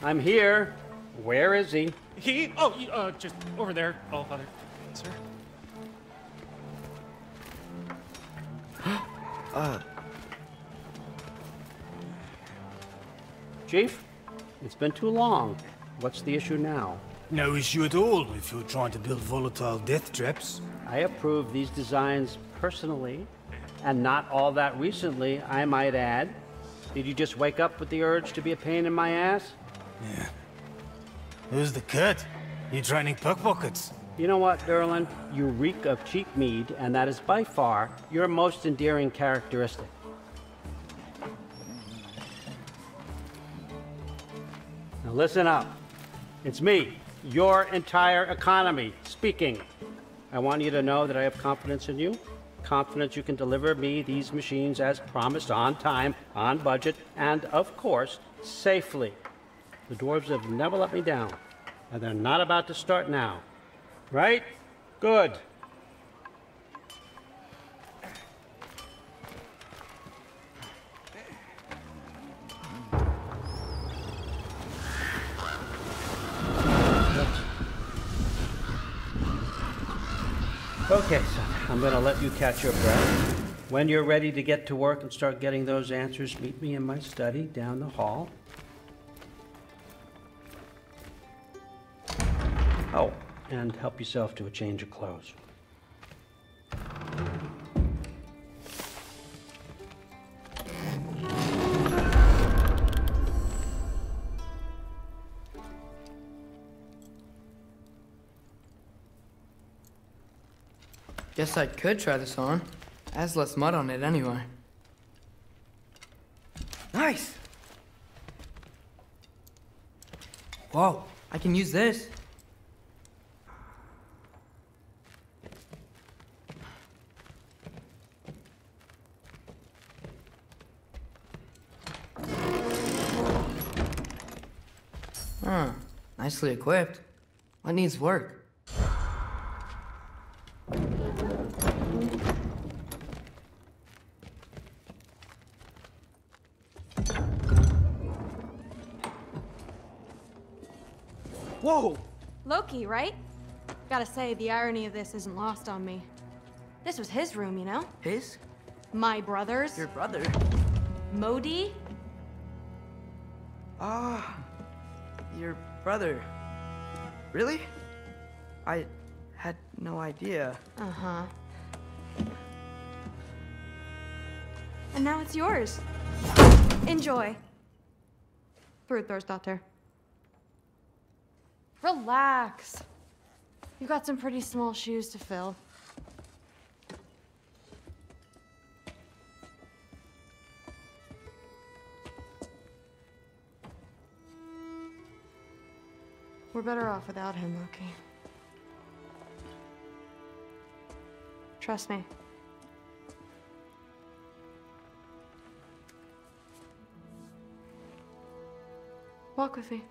I'm here. Where is he? He? Oh, just over there, All Father. Sir? Chief, it's been too long. What's the issue now? No issue at all if you're trying to build volatile death traps. I approve these designs personally, and not all that recently, I might add. Did you just wake up with the urge to be a pain in my ass? Yeah. Who's the cut? You training pickpockets? You know what, Derlin? You reek of cheap mead, and that is by far your most endearing characteristic. Now listen up. It's me, your entire economy, speaking. I want you to know that I have confidence in you. Confidence you can deliver me these machines as promised, on time, on budget, and of course, safely. The dwarves have never let me down, and they're not about to start now. Right? Good. Okay, son, I'm gonna let you catch your breath. When you're ready to get to work and start getting those answers, meet me in my study down the hall. Oh, and help yourself to a change of clothes. Guess I could try this on. It has less mud on it anyway. Nice! Whoa, I can use this. Huh, nicely equipped. What needs work? Whoa! Loki, right? Gotta say, the irony of this isn't lost on me. This was his room, you know? His? My brother's. Your brother? Modi? Ah, your brother. Really? I had no idea. Uh-huh. And now it's yours. Enjoy. Daughter. Relax. You've got some pretty small shoes to fill. We're better off without him, Loki. Trust me. Walk with me.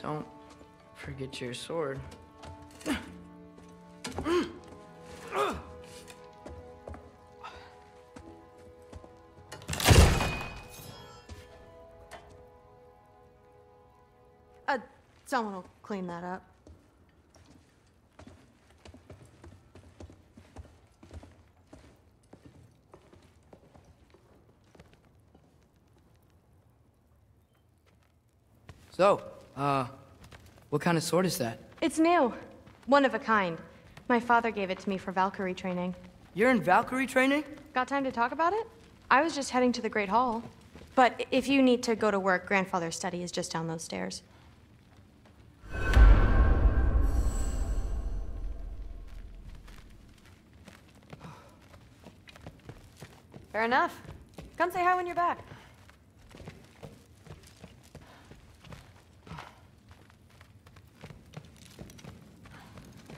Don't forget your sword. Someone will clean that up. So, what kind of sword is that? It's new. One of a kind. My father gave it to me for Valkyrie training. You're in Valkyrie training? Got time to talk about it? I was just heading to the Great Hall. But if you need to go to work, Grandfather's study is just down those stairs. Fair enough. Come say hi when you're back.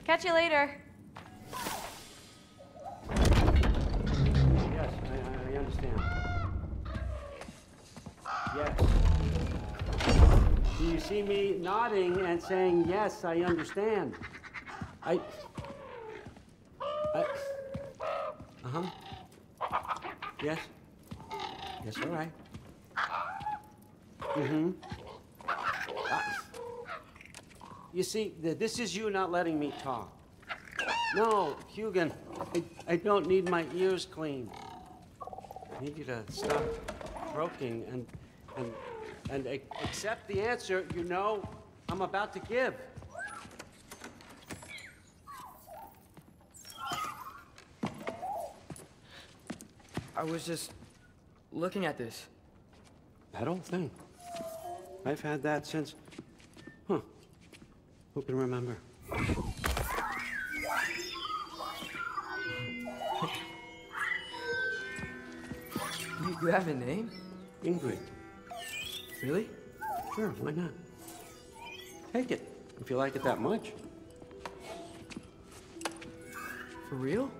Catch you later. Yes, I understand. Yes. Do you see me nodding and saying, yes, I understand? Uh-huh. Yes? Yes, all right. Mm-hmm. You see, this is you not letting me talk. No, Hugan, I don't need my ears cleaned. I need you to stop croaking and accept the answer you know I'm about to give. I was just looking at this. That old thing. I've had that since... Huh. Who can remember? You have a name? Ingrid. Really? Sure, why not? Take it, if you like it that much. For real?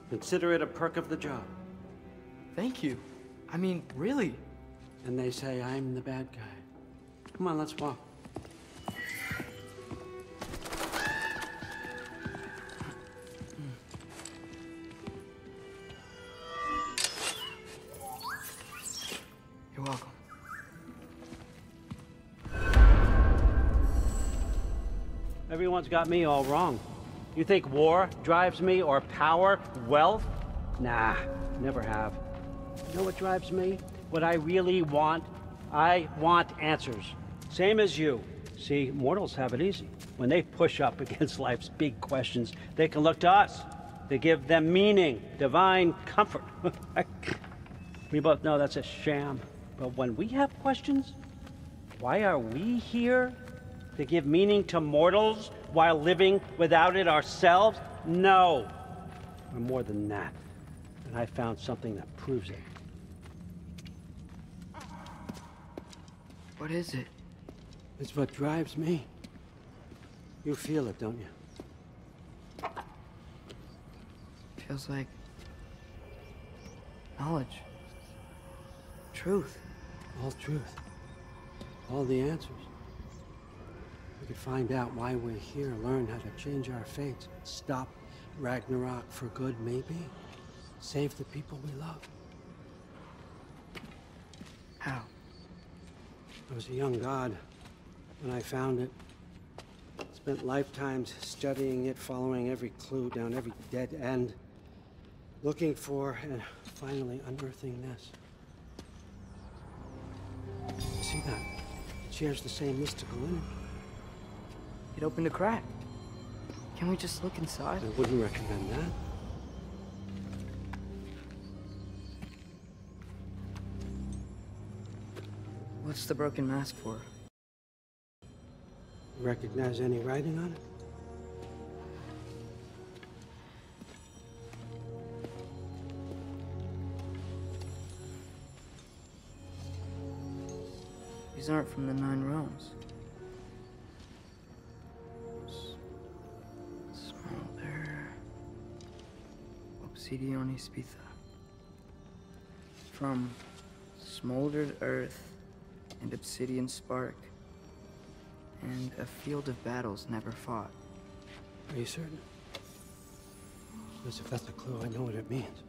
Consider it a perk of the job. Thank you. I mean, really. And they say I'm the bad guy. Come on, let's walk. You're welcome. Everyone's got me all wrong. You think war drives me, or power, wealth? Nah, never have. You know what drives me? What I really want? I want answers. Same as you. See, mortals have it easy. When they push up against life's big questions, they can look to us. They give them meaning, divine comfort. We both know that's a sham. But when we have questions, why are we here? To give meaning to mortals while living without it ourselves? No. We're more than that. And I found something that proves it. What is it? It's what drives me. You feel it, don't you? Feels like knowledge. Truth. All truth. All the answers. We could find out why we're here, learn how to change our fates, stop Ragnarok for good, maybe. Save the people we love. How? I was a young god when I found it. Spent lifetimes studying it, following every clue down every dead end, looking for and finally unearthing this. You see that? It shares the same mystical energy. It opened a crack. Can we just look inside? I wouldn't recommend that. What's the broken mask for? Recognize any writing on it? These aren't from the Nine Realms. Smolder. Obsidione Spitha. From smoldered earth and obsidian spark, and a field of battles never fought. Are you certain? Because if that's a clue, I know what it means.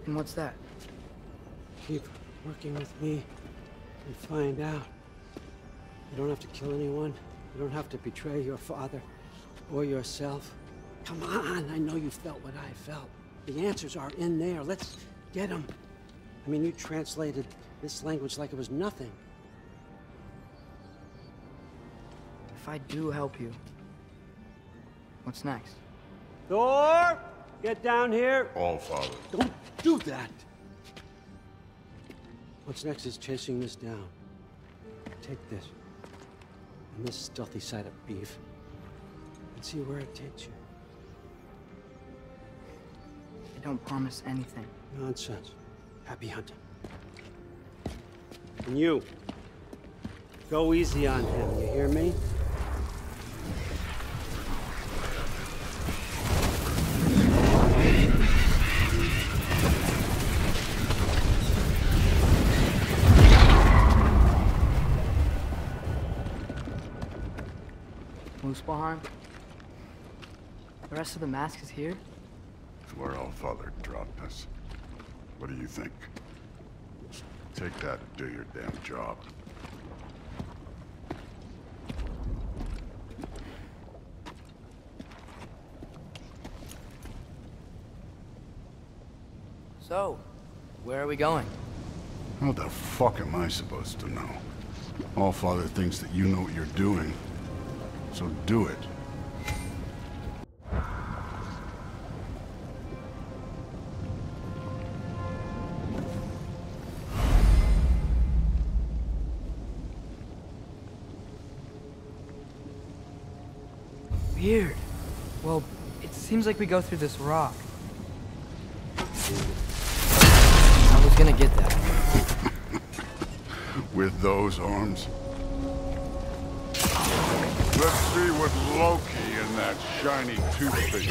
And what's that? Keep working with me and find out. You don't have to kill anyone. You don't have to betray your father or yourself. Come on, I know you felt what I felt. The answers are in there. Let's get them. I mean, you translated this language like it was nothing. If I do help you, what's next? Thor, get down here. All father. Don't do that. What's next is chasing this down. Take this and this stealthy side of beef and see where it takes you. I don't promise anything. Nonsense. Happy hunting. And you, go easy on him, you hear me? Muspelheim? The rest of the mask is here? It's where All Father dropped us. What do you think? Take that and do your damn job. So, where are we going? How the fuck am I supposed to know? Allfather thinks that you know what you're doing, so do it. Weird. Well, it seems like we go through this rock. I was gonna get that. With those arms? Let's see what Loki and that shiny toothpick.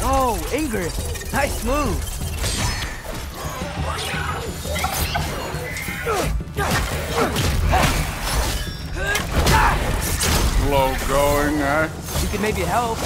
Whoa, Ingrid! Nice move! Slow going, eh? You could maybe help.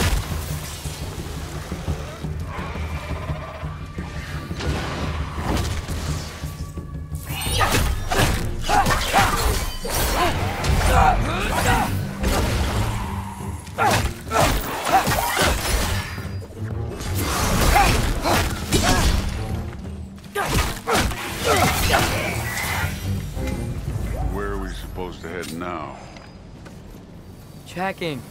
Where are we supposed to head now? Checking.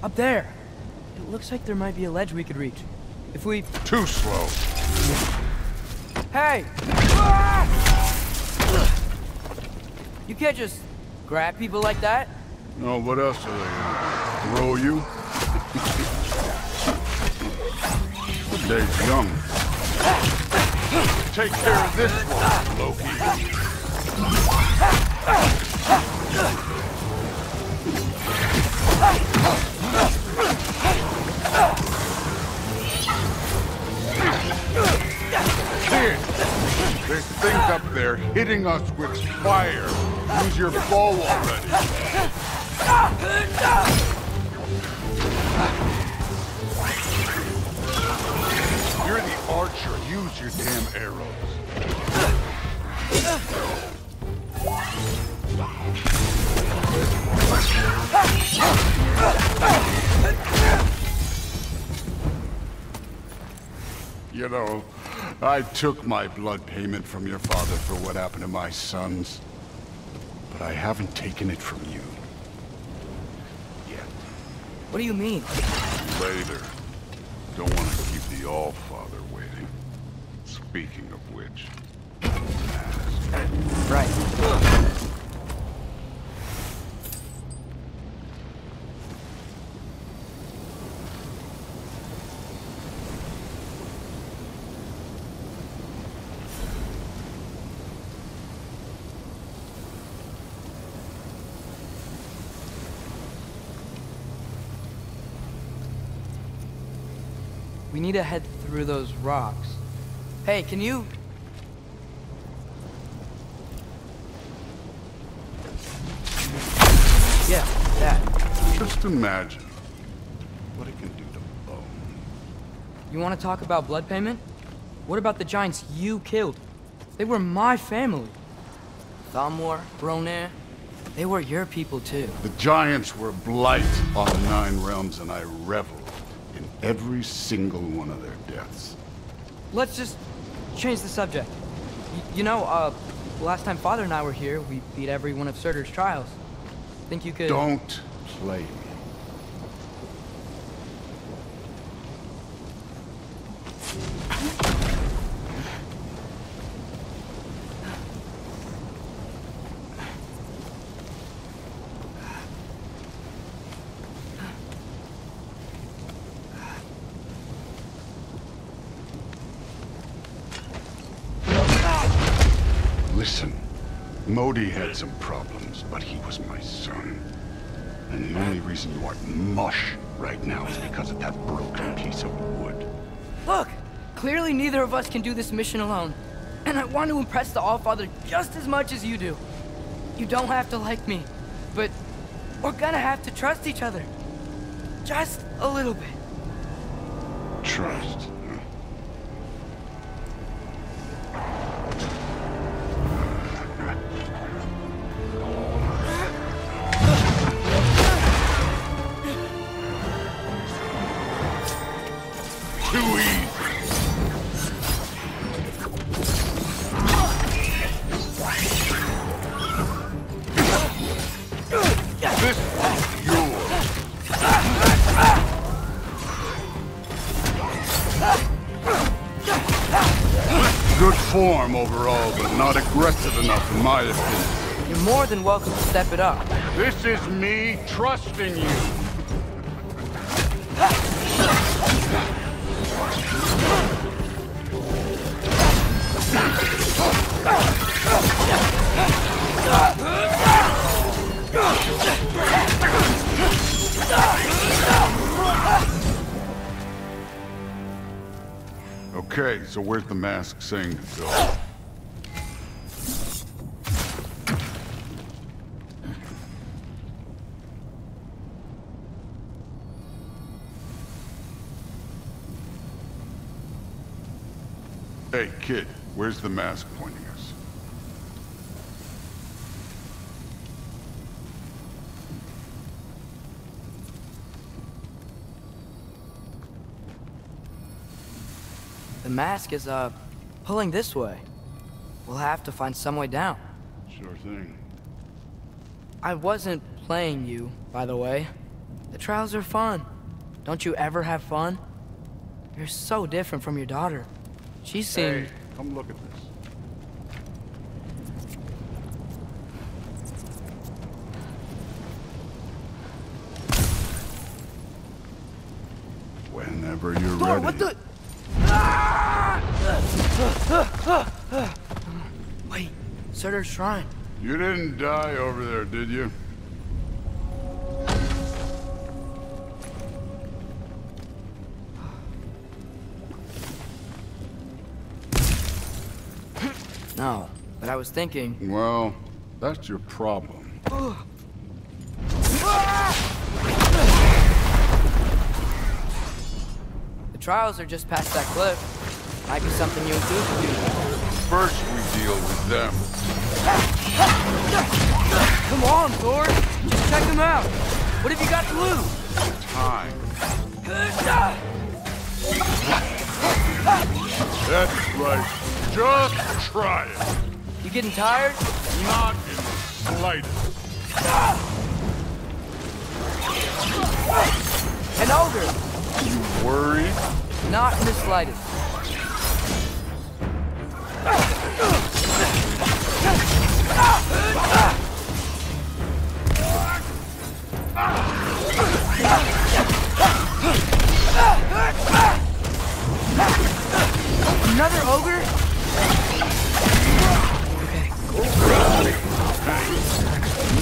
Up there. It looks like there might be a ledge we could reach. If we... Too slow. Hey! You can't just grab people like that. No, what else are they gonna throw you? The day's young. Take care of this one, Loki. Kid, there's things up there hitting us with fire. Use your bow already. You're the archer. Use your damn arrows. You know, I took my blood payment from your father for what happened to my sons. But I haven't taken it from you. Yet. What do you mean? Later. Don't want to keep the All-Father waiting. Speaking of which... Right. We need to head through those rocks. Hey, can you... Yeah, that. Just imagine what it can do to bone. You want to talk about blood payment? What about the giants you killed? They were my family. Thamor, nornɪr, they were your people too. The giants were blight on the 9 realms, and I reveled in every single one of their deaths. Let's just change the subject. You know, last time Father and I were here, we beat every one of Surtur's trials. Think you could... Don't play me. Listen, Modi had some problems, but he was my son. And the only reason you aren't mush right now is because of that broken piece of wood. Look! Clearly neither of us can do this mission alone. And I want to impress the Allfather just as much as you do. You don't have to like me, but we're gonna have to trust each other. Just a little bit. Trust. Too easy. This is yours. Good form overall, but not aggressive enough in my opinion. You're more than welcome to step it up. This is me trusting you. Okay, so where's the mask saying to go? Hey, kid, where's the mask pointing us? The mask is, pulling this way. We'll have to find some way down. Sure thing. I wasn't playing you, by the way. The trials are fun. Don't you ever have fun? You're so different from your daughter. She seemed... Hey, come look at this. Whenever you're ready. What the... Wait, Surtur's shrine. You didn't die over there, did you? No, but I was thinking... Well, that's your problem. The trials are just past that cliff. Might be something you and Sue can do. First we deal with them. Come on, Thor! Just check them out! What have you got to lose? Time. That's right. Just try it. You getting tired? Not in the slightest. An ogre! You worried? Not in the slightest. Another ogre?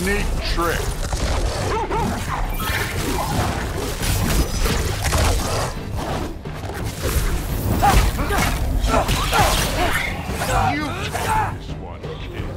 Neat trick. You take this one, kid.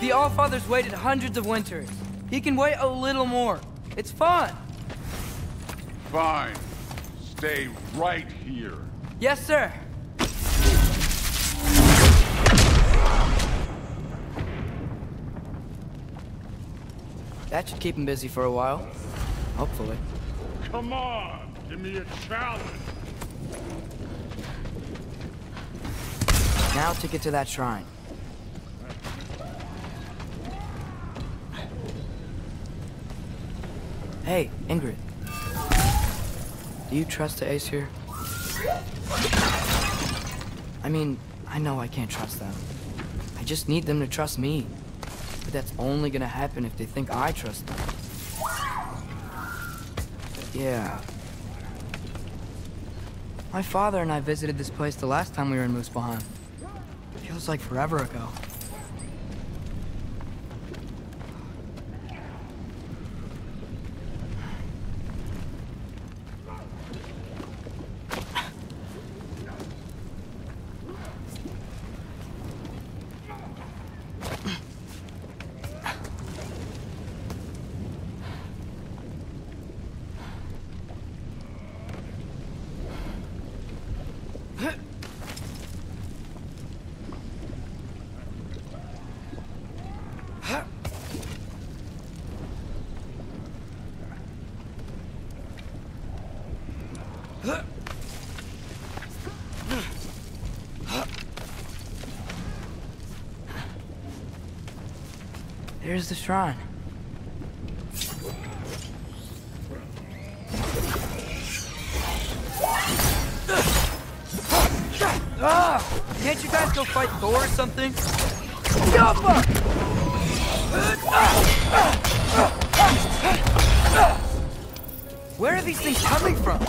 The Allfather's waited hundreds of winters. He can wait a little more. It's fun. Fine. Stay right here. Yes, sir. That should keep him busy for a while. Hopefully. Come on, give me a challenge. Now to get to that shrine. Hey, Ingrid. Do you trust the ace here? I mean, I know I can't trust them. I just need them to trust me. But that's only gonna happen if they think I trust them. Yeah. My father and I visited this place the last time we were in Muspelheim. Feels like forever ago. There's the shrine. Can't you guys go fight Thor or something? Where are these things coming from?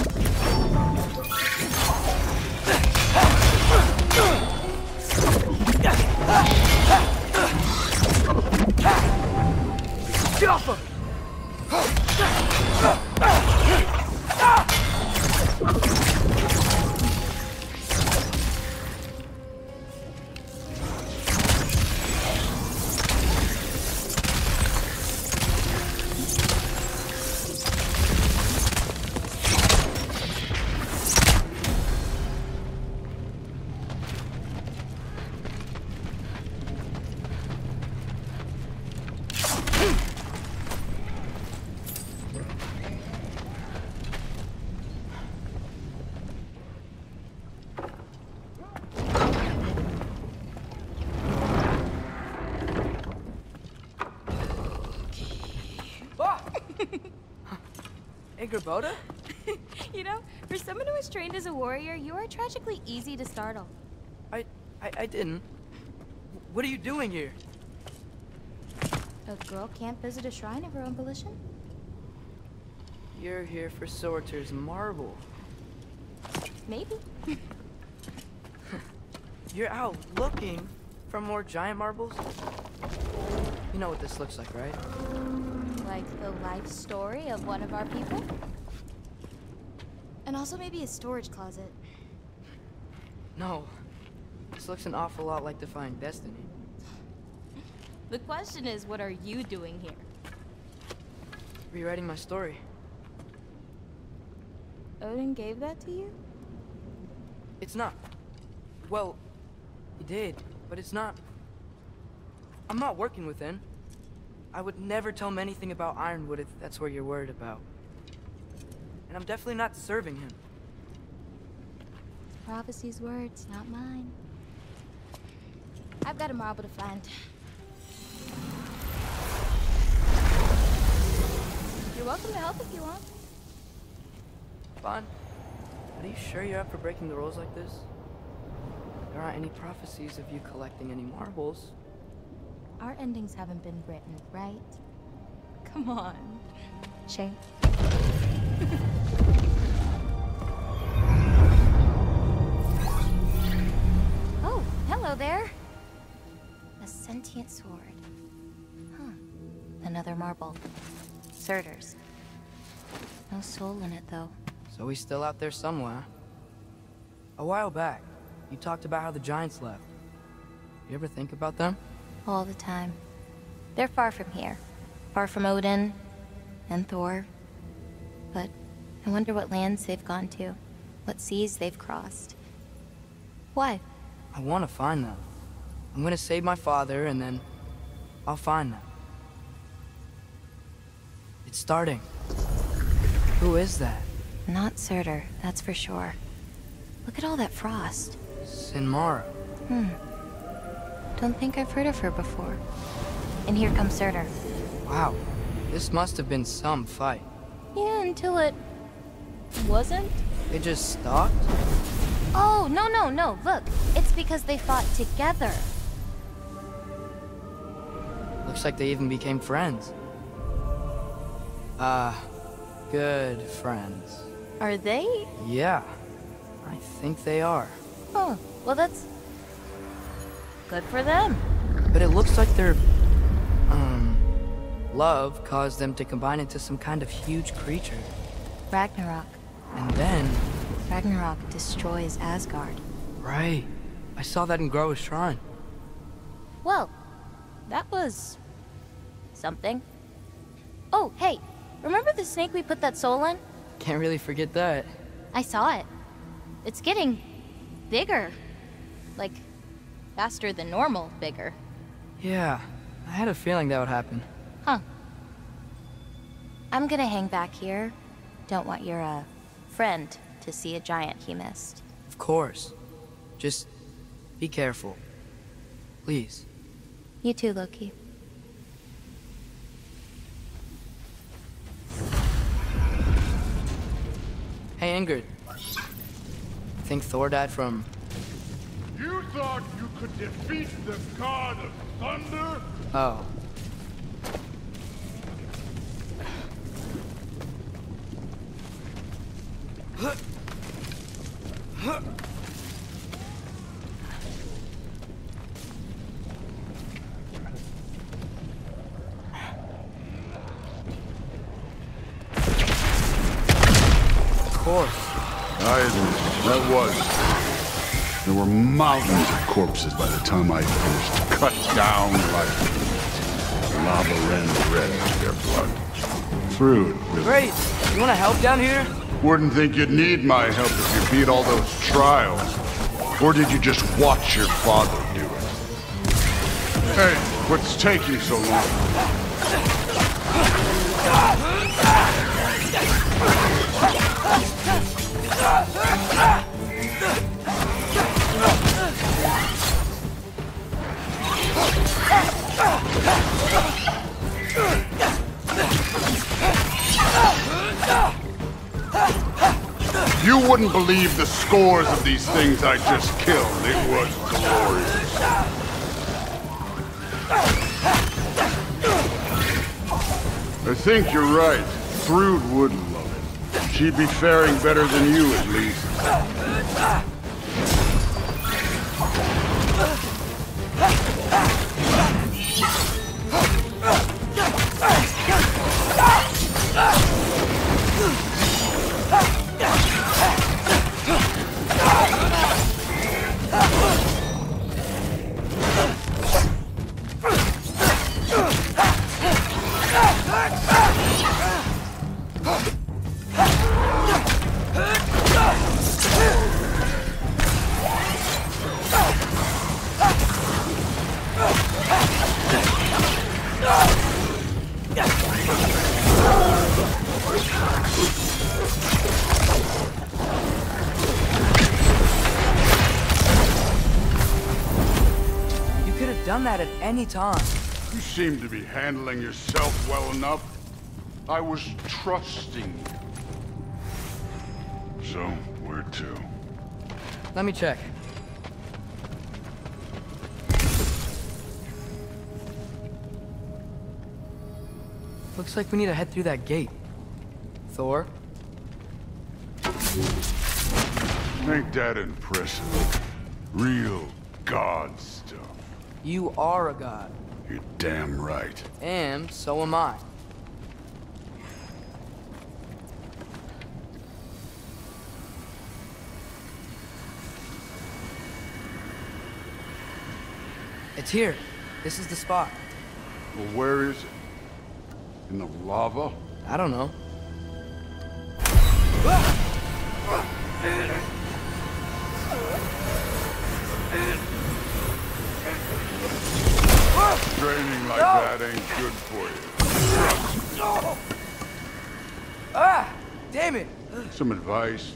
Boda? You know, for someone who was trained as a warrior, you are tragically easy to startle. I didn't. What are you doing here? A girl can't visit a shrine of her own volition? You're here for Sorter's marble. Maybe. You're out looking for more giant marbles? You know what this looks like, right? Like the life story of one of our people? And also maybe a storage closet. No. This looks an awful lot like Defying Destiny. The question is, what are you doing here? Rewriting my story. Odin gave that to you? It's not. Well, he did, but it's not. I'm not working with him. I would never tell him anything about Ironwood if that's what you're worried about. And I'm definitely not serving him. Prophecy's words, not mine. I've got a marble to find. You're welcome to help if you want. Fine. But are you sure you're up for breaking the rules like this? There aren't any prophecies of you collecting any marbles. Our endings haven't been written, right? Come on. Shane. Oh, hello there. A sentient sword. Huh. Another marble. Surtur's. No soul in it, though. So he's still out there somewhere. A while back, you talked about how the giants left. You ever think about them? All the time. They're far from here. Far from Odin and Thor. But I wonder what lands they've gone to. What seas they've crossed. Why? I want to find them. I'm gonna save my father, and then I'll find them. It's starting. Who is that? Not Surtur, that's for sure. Look at all that frost. Sinmara. Don't think I've heard of her before. And here comes Surtur. Wow. This must have been some fight. Yeah, until it... wasn't? They just stopped? Oh, no. Look, it's because they fought together. Looks like they even became friends. Good friends. Are they? Yeah, I think they are. Oh, well that's good for them. But it looks like their, love caused them to combine into some kind of huge creature. Ragnarok. And then... Ragnarok destroys Asgard. Right. I saw that in Groa's shrine. Well, that was... something. Oh, hey, remember the snake we put that soul in? Can't really forget that. I saw it. It's getting bigger. Like, faster than normal bigger. Yeah, I had a feeling that would happen. Huh. I'm gonna hang back here. Don't want your, friend to see a giant he missed. Of course. Just be careful. Please. You too, Loki. Hey, Ingrid. Think Thor died from... You thought you could defeat the god of thunder? Oh. Of course. I admit, that was. There were mountains of corpses by the time I finished, cut down like lava ran red with their blood. Through it. Great! You wanna help down here? Wouldn't think you'd need my help if you beat all those trials. Or did you just watch your father do it? Hey, what's taking so long? You wouldn't believe the scores of these things I just killed. It was glorious. I think you're right. Thrud would love it. She'd be faring better than you, at least. Done that at any time. You seem to be handling yourself well enough. I was trusting you. So, where to? Let me check. Looks like we need to head through that gate. Thor? Ain't that impressive? Real god stuff. You are a god. You're damn right. And so am I. It's here. This is the spot. Well, where is it? In the lava? I don't know. Training like that ain't good for you. Ah! Damn it! Some advice.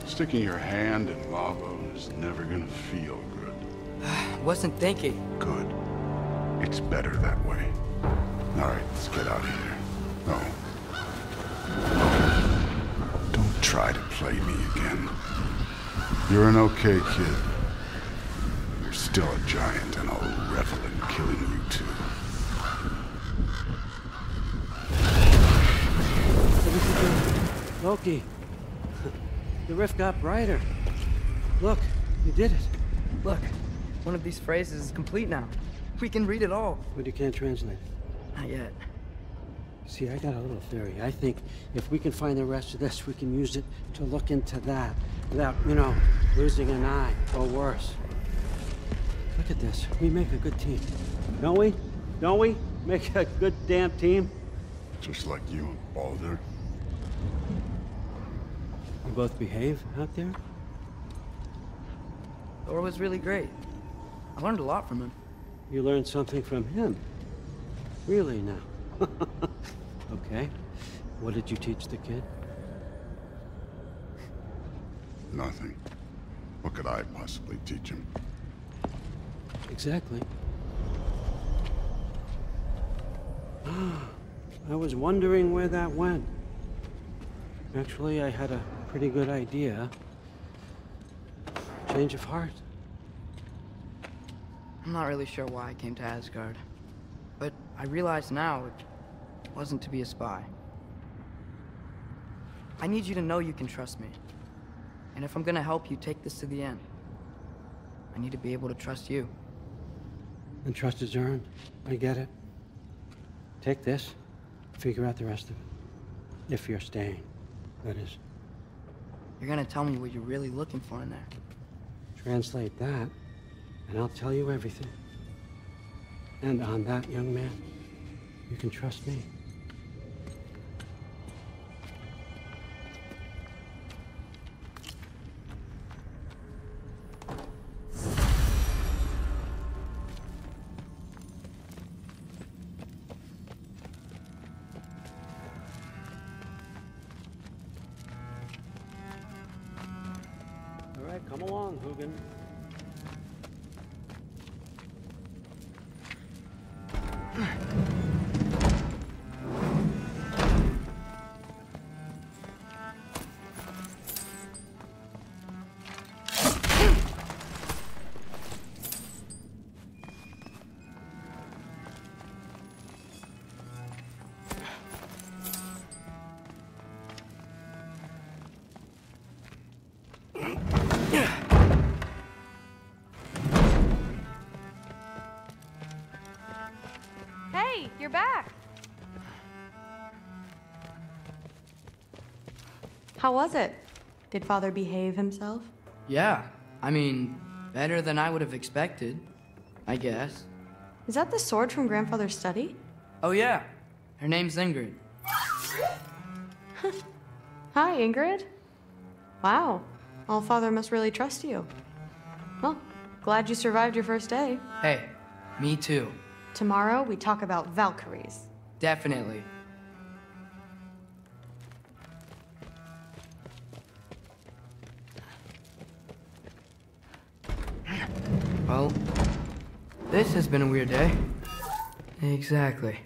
Sticking your hand in lava is never gonna feel good. Wasn't thinking. Good. It's better that way. Alright, let's get out of here. Oh. Don't try to play me again. You're an okay kid. You're still a giant, and I'll revel in killing you too. Loki, the rift got brighter. Look, you did it. Look, one of these phrases is complete now. We can read it all. But you can't translate it. Not yet. See, I got a little theory. I think if we can find the rest of this, we can use it to look into that without, losing an eye or worse. Look at this. We make a good team. Don't we? Don't we? Make a good damn team? Just like you and Baldur. We both behave out there? Thor was really great. I learned a lot from him. You learned something from him? Really now? Okay. What did you teach the kid? Nothing. What could I possibly teach him? Exactly. I was wondering where that went. Actually, I had a pretty good idea. Change of heart. I'm not really sure why I came to Asgard. But I realize now it wasn't to be a spy. I need you to know you can trust me. And if I'm gonna help you take this to the end, I need to be able to trust you. And trust is earned. I get it. Take this, figure out the rest of it. If you're staying, that is. You're gonna tell me what you're really looking for in there. Translate that, and I'll tell you everything. And on that, young man, you can trust me. All right, come along, Hugin. Hey, you're back. How was it? Did Father behave himself? Yeah, I mean, better than I would have expected, I guess. Is that the sword from Grandfather's study? Oh yeah, her name's Ingrid. Hi, Ingrid. Wow, All-Father must really trust you. Well, glad you survived your first day. Hey, me too. Tomorrow, we talk about Valkyries. Definitely. Well, this has been a weird day. Exactly.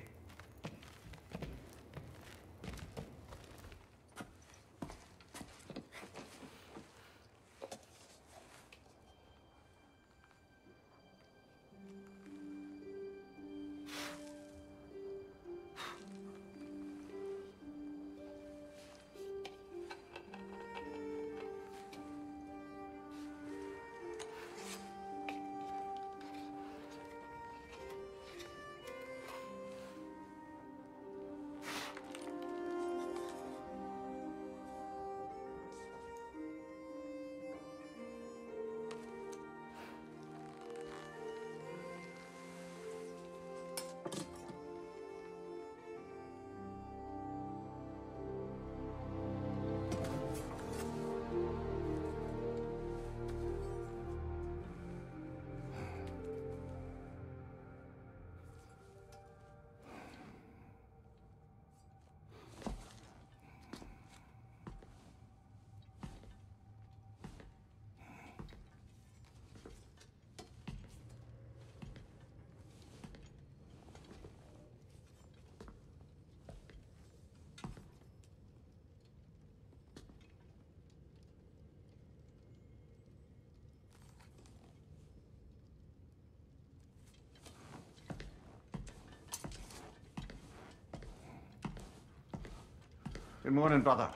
Good morning, brother.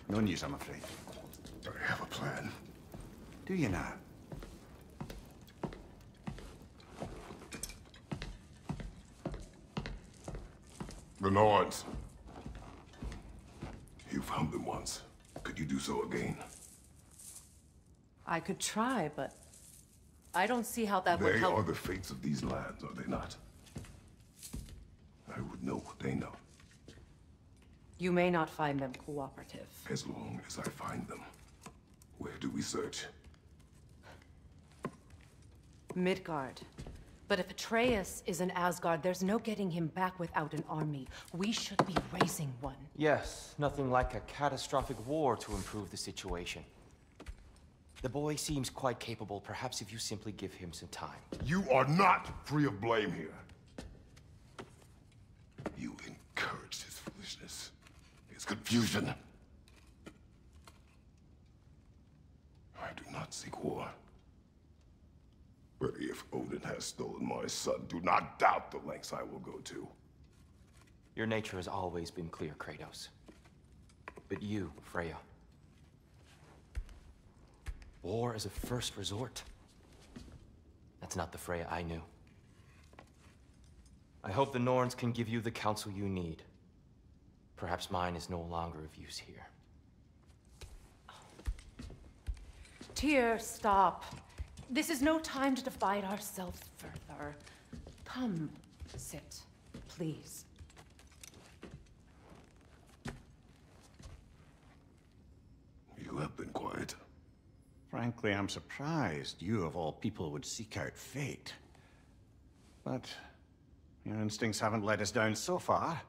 No news, I'm afraid. I have a plan. Do you now? The Norns. You found them once. Could you do so again? I could try, but I don't see how that would They help. are the fates of these lands, are they not? I would know what they know, You may not find them cooperative. as long as I find them. Where do we search? Midgard. But if Atreus is in Asgard, there's no getting him back without an army. We should be raising one. Yes, nothing like a catastrophic war to improve the situation. The boy seems quite capable. Perhaps if you simply give him some time. You are not free of blame here. You encouraged his foolishness, his confusion. I do not seek war. But if Odin has stolen my son, do not doubt the lengths I will go to. Your nature has always been clear, Kratos. But you, Freya. War is a first resort. That's not the Freya I knew. I hope the Norns can give you the counsel you need. Perhaps mine is no longer of use here. Tyr, stop. This is no time to divide ourselves further. Come, sit, please. You have been quiet. Frankly, I'm surprised you, of all people, would seek out fate. But your instincts haven't let us down so far.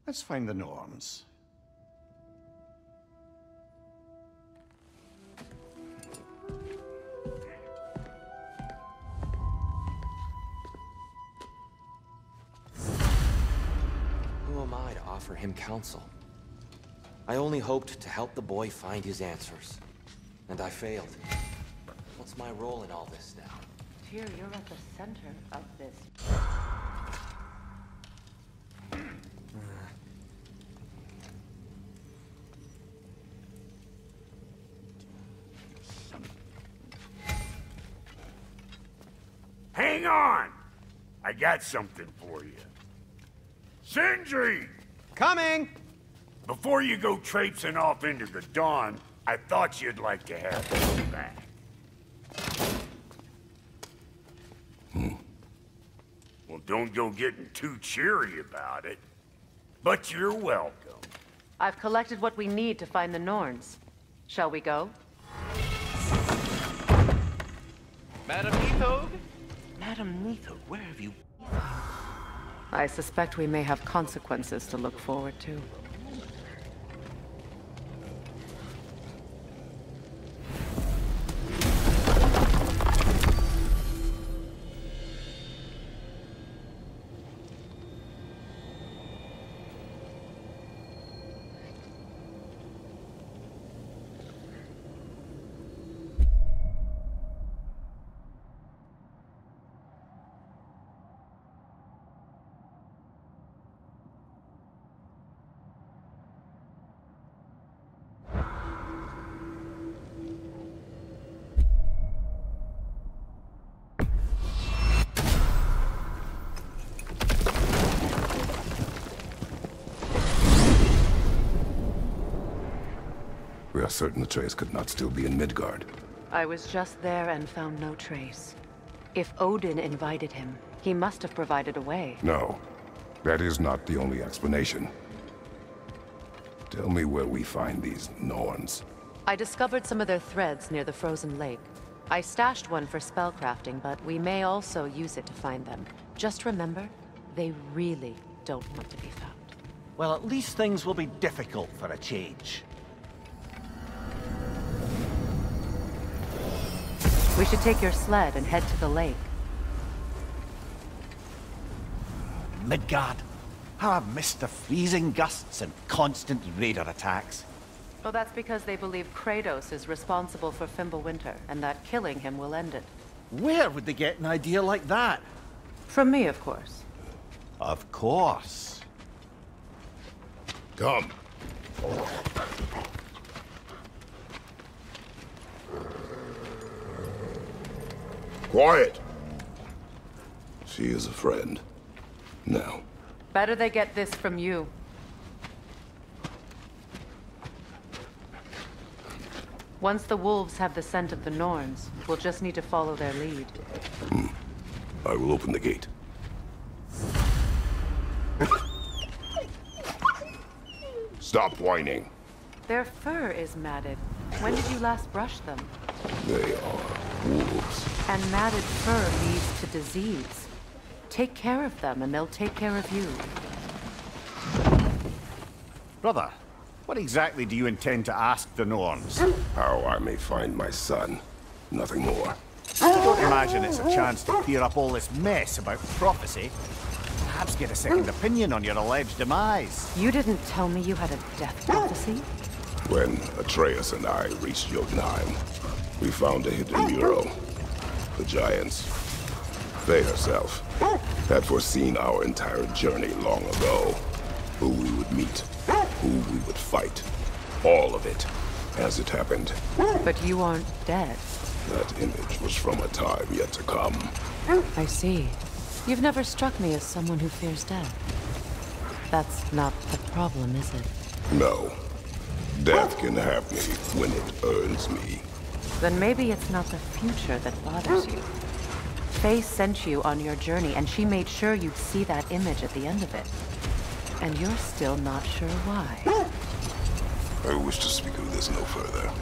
Let's find the Norns. Who am I to offer him counsel? I only hoped to help the boy find his answers. And I failed. What's my role in all this now? Tyr, you're at the center of this. Hang on! I got something for you. Sindri! Coming! Before you go traipsing off into the dawn, I thought you'd like to have this back. Well, don't go getting too cheery about it. But you're welcome. I've collected what we need to find the Norns. Shall we go? Madam Neathog? Madam Neathog, where have you... I suspect we may have consequences to look forward to. We are certain the trace could not still be in Midgard. I was just there and found no trace. If Odin invited him, he must have provided a way. No, that is not the only explanation. Tell me where we find these Norns. I discovered some of their threads near the frozen lake. I stashed one for spellcrafting, but we may also use it to find them. Just remember, they really don't want to be found. Well, at least things will be difficult for a change. We should take your sled and head to the lake. Midgard. How I've missed the freezing gusts and constant raider attacks. Well, that's because they believe Kratos is responsible for Fimbulwinter, and that killing him will end it. Where would they get an idea like that? From me, of course. Of course. Come. Quiet! She is a friend. Now. Better they get this from you. Once the wolves have the scent of the Norns, we'll just need to follow their lead. I will open the gate. Stop whining. Their fur is matted. When did you last brush them? They are wolves. And matted fur leads to disease. Take care of them, and they'll take care of you. Brother, what exactly do you intend to ask the Norns? How I may find my son. Nothing more. I don't imagine it's a chance to clear up all this mess about prophecy. Perhaps get a second opinion on your alleged demise. You didn't tell me you had a death prophecy? When Atreus and I reached Jotunheim, we found a hidden mural. The Giants, they herself, had foreseen our entire journey long ago. Who we would meet, who we would fight. All of it, as it happened. But you aren't dead. That image was from a time yet to come. I see. You've never struck me as someone who fears death. That's not the problem, is it? No. Death can have me when it earns me. Then maybe it's not the future that bothers you. Faye sent you on your journey, and she made sure you'd see that image at the end of it. And you're still not sure why. I wish to speak of this no further.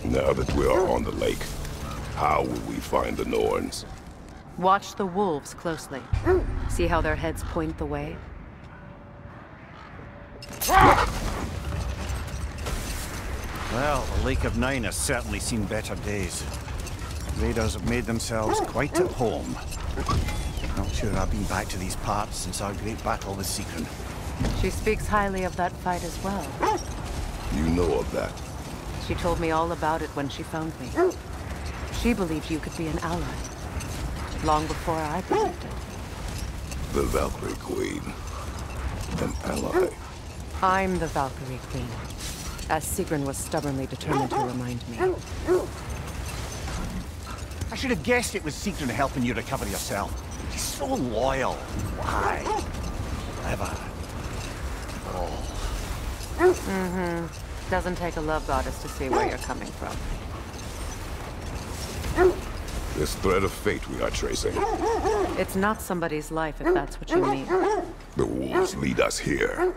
Now that we are on the lake, how will we find the Norns? Watch the wolves closely. See how their heads point the way? Well, the Lake of Nine has certainly seen better days. Raiders have made themselves quite at home. Not sure I've been back to these parts since our great battle with Sigrun. She speaks highly of that fight as well. You know of that? She told me all about it when she found me. She believed you could be an ally. Long before I believed it. The Valkyrie Queen. An ally. I'm the Valkyrie Queen. As Sigrun was stubbornly determined to remind me. I should have guessed it was Sigrun helping you recover yourself. He's so loyal. Why? Clever. Oh. Doesn't take a love goddess to see where you're coming from. This thread of fate we are tracing. It's not somebody's life, if that's what you mean. The wolves lead us here.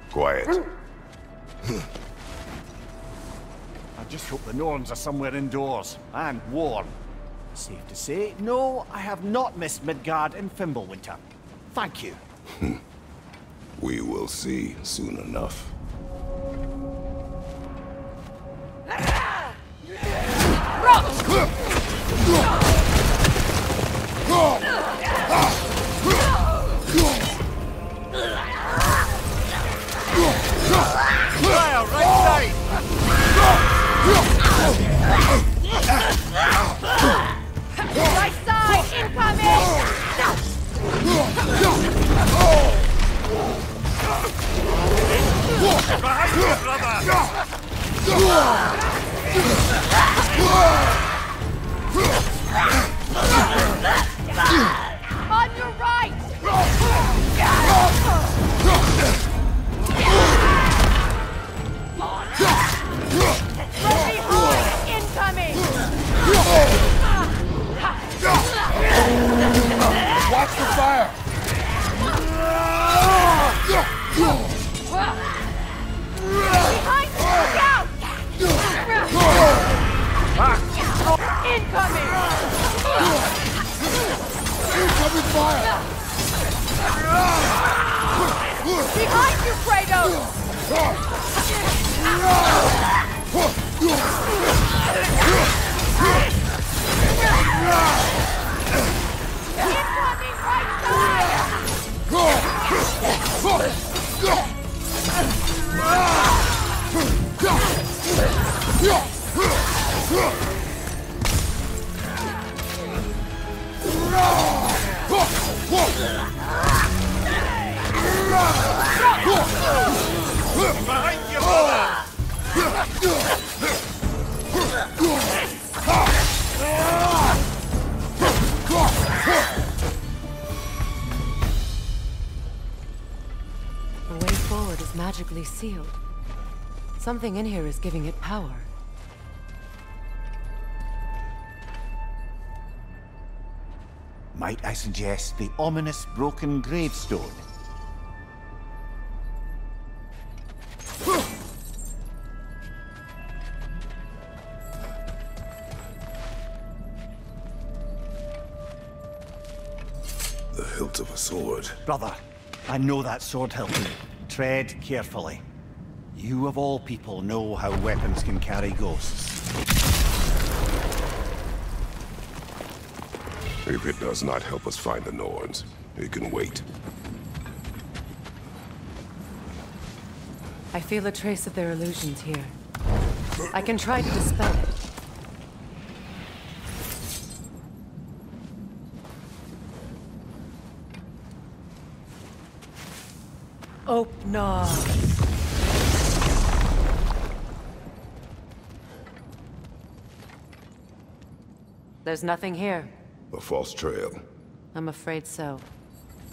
Quiet. I just hope the Norns are somewhere indoors, and warm. Safe to say, no, I have not missed Midgard in Fimbulwinter. Thank you. We will see soon enough. Fire right side! Right side, incoming! Behind you, brother! On your right! From behind, incoming! Watch the fire! Behind you, look out! Incoming! Incoming fire! Behind you, Kratos! Incoming right side! Drop! Behind you, brother! The way forward is magically sealed. Something in here is giving it power. Might I suggest the ominous broken gravestone? The hilt of a sword. Brother, I know that sword hilt. Tread carefully. You of all people know how weapons can carry ghosts. If it does not help us find the Norns, it can wait. I feel a trace of their illusions here. I can try to dispel it. Oh, no. There's nothing here. A false trail. I'm afraid so.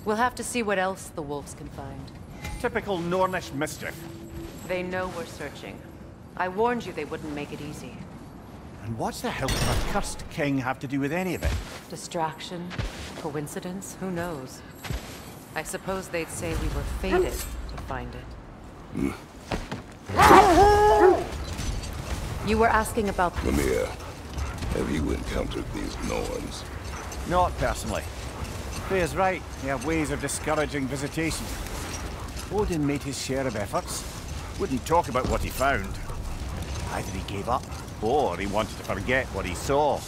We'll have to see what else the wolves can find. Typical Nornish mischief. They know we're searching. I warned you they wouldn't make it easy. And what's the hilt of a cursed king have to do with any of it? Distraction? Coincidence? Who knows? I suppose they'd say we were fated to find it. You were asking about... Nornɪr, have you encountered these Norns? Not personally. Freya's right. They have ways of discouraging visitation. Odin made his share of efforts. Wouldn't talk about what he found. Either he gave up, or he wanted to forget what he saw.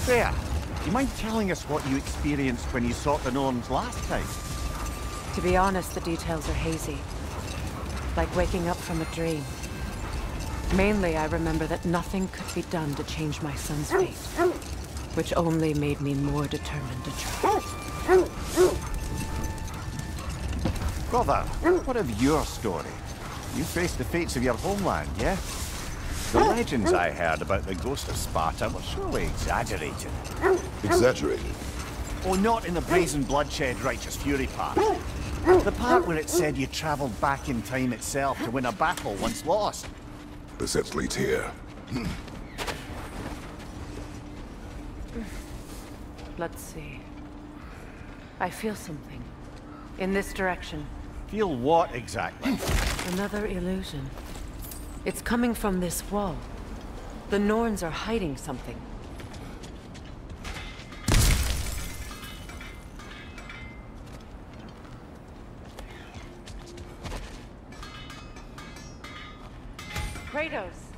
Freya, do you mind telling us what you experienced when you sought the Norns last time? To be honest, the details are hazy. Like waking up from a dream. Mainly, I remember that nothing could be done to change my son's fate. Which only made me more determined to try. Brother, what of your story? You faced the fates of your homeland, yeah? The legends I heard about the ghost of Sparta were surely exaggerated. Exaggerated? Oh, not in the brazen bloodshed righteous fury part. The part where it said you traveled back in time itself to win a battle once lost. The set leads here. Let's see. I feel something. In this direction. Feel what exactly? Another illusion. It's coming from this wall. The Norns are hiding something. Kratos,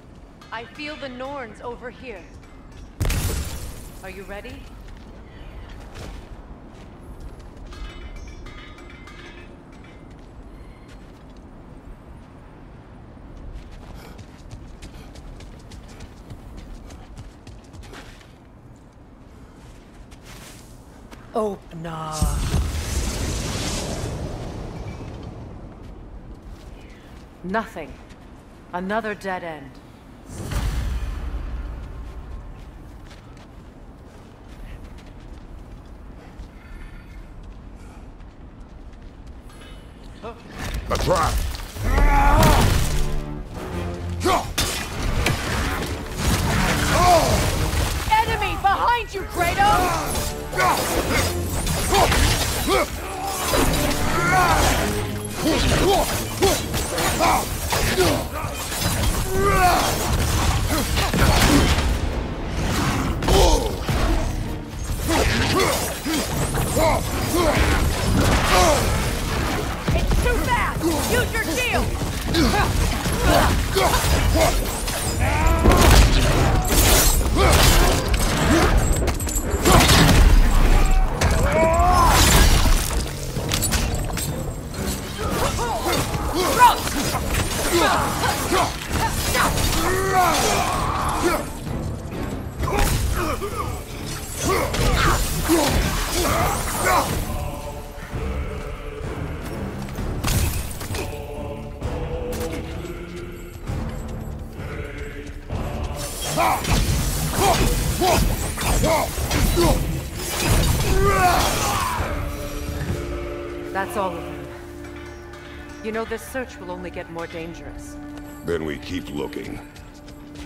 I feel the Norns over here. Are you ready? Oh, no. Nothing. Another dead end. A trap! Enemy behind you, Kratos! It's too fast! Use your shield! That's all of them. You know, this search will only get more dangerous. Then we keep looking.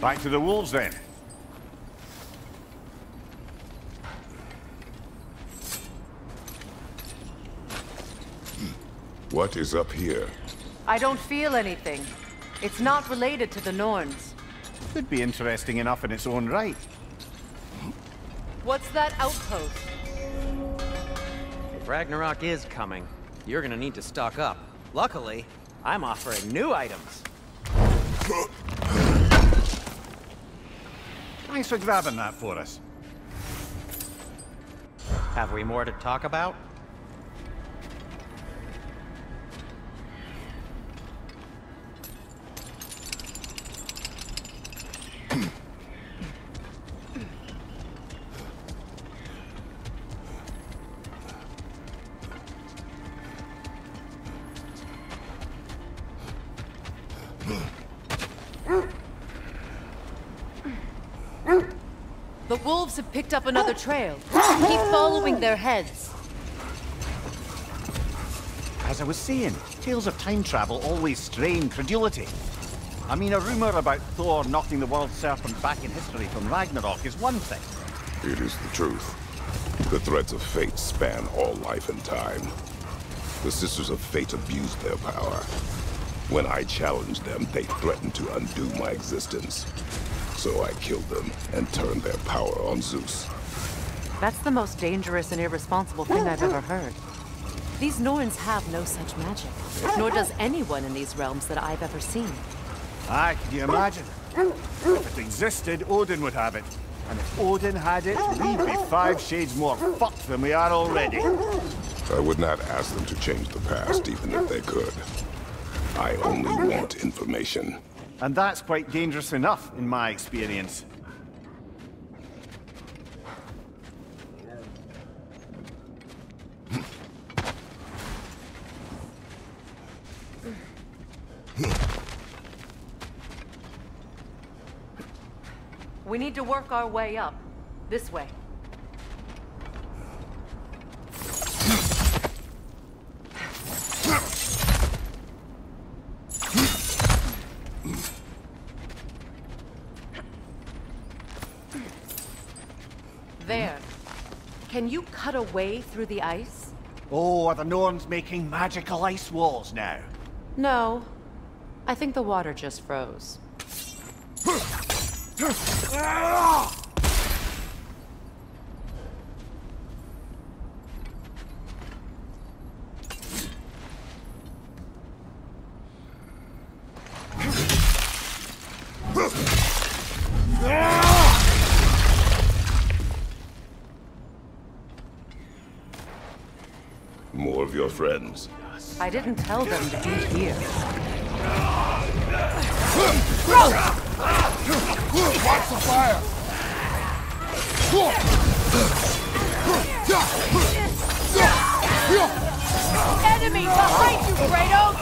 Back to the wolves, then. What is up here? I don't feel anything. It's not related to the Norns. Could be interesting enough in its own right. What's that outpost? If Ragnarok is coming, you're gonna need to stock up. Luckily, I'm offering new items. Thanks for grabbing that for us. Have we more to talk about? The wolves have picked up another trail. Keep following their heads. As I was saying, tales of time travel always strain credulity. I mean, a rumor about Thor knocking the world serpent back in history from Ragnarok is one thing. It is the truth. The threads of fate span all life and time. The Sisters of Fate abused their power. When I challenged them, they threatened to undo my existence. So I killed them and turned their power on Zeus. That's the most dangerous and irresponsible thing I've ever heard. These Norns have no such magic, nor does anyone in these realms that I've ever seen. Aye, can you imagine? If it existed, Odin would have it. And if Odin had it, we'd be 5 shades more fucked than we are already. I would not ask them to change the past, even if they could. I only want information. And that's quite dangerous enough, in my experience. We need to work our way up. This way. There. Can you cut a way through the ice? Oh, are the Norns making magical ice walls now? No. I think the water just froze. More of your friends. I didn't tell them to be here. Watch the fire! Enemy behind you, Kratos!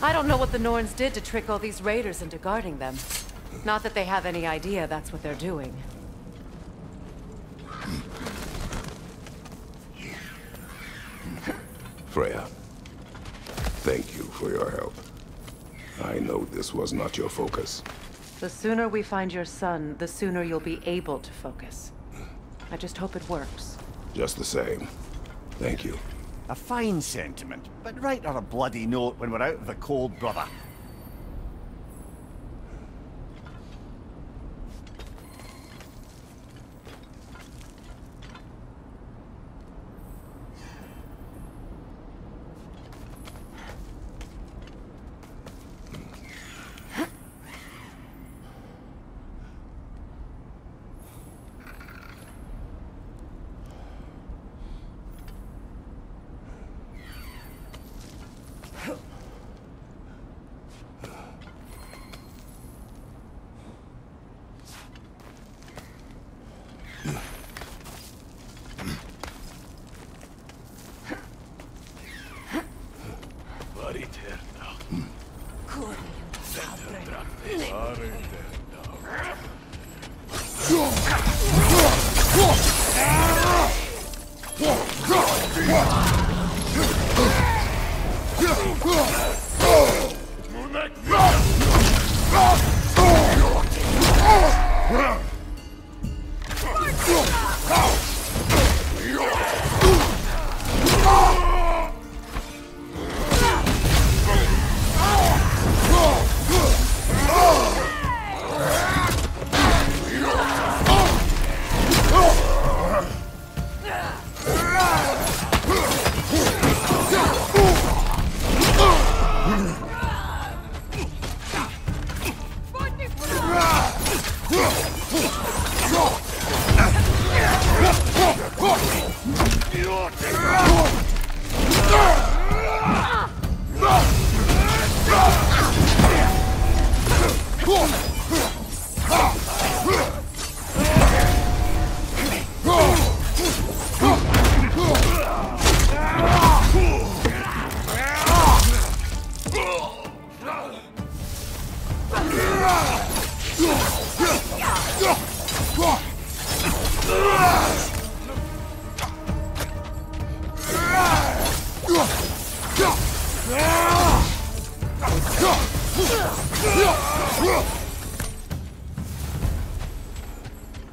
I don't know what the Norns did to trick all these raiders into guarding them. Not that they have any idea that's what they're doing. Freya, thank you for your help. I know this was not your focus. The sooner we find your son, the sooner you'll be able to focus. I just hope it works. Just the same. Thank you. A fine sentiment, but write her a bloody note when we're out of the cold, brother.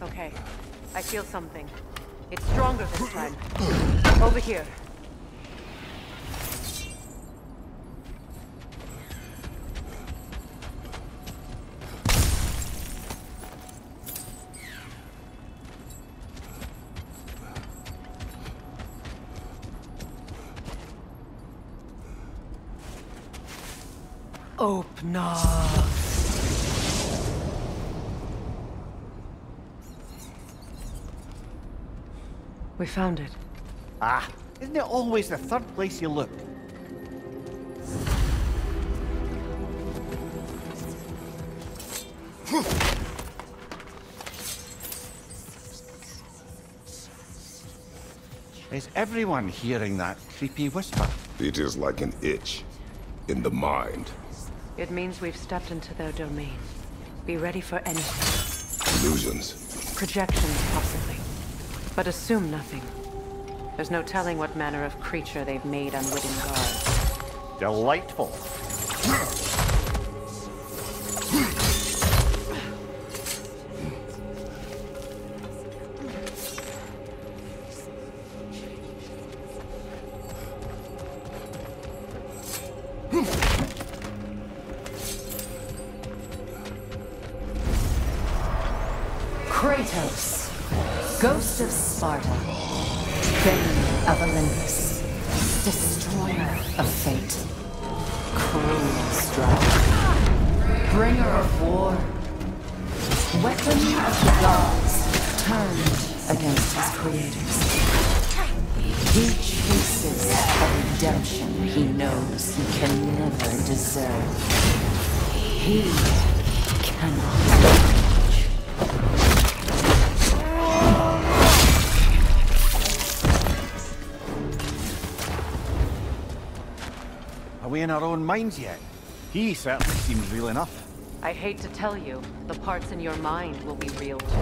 Okay, I feel something. It's stronger this time. Over here. Open up. We found it. Ah, isn't it always the third place you look? Is everyone hearing that creepy whisper? It is like an itch in the mind. It means we've stepped into their domain. Be ready for anything. Illusions. Projections, possibly. But assume nothing. There's no telling what manner of creature they've made unwitting guards. Delightful. Kratos, Ghost of Sparta, Bane of Olympus, Destroyer of Fate, Cruel Strike, Bringer of War, Weapon of the Gods, turned against his creators. He chases a redemption he knows he can never deserve. He cannot. Are we in our own minds yet? He certainly seems real enough. I hate to tell you, the parts in your mind will be real too.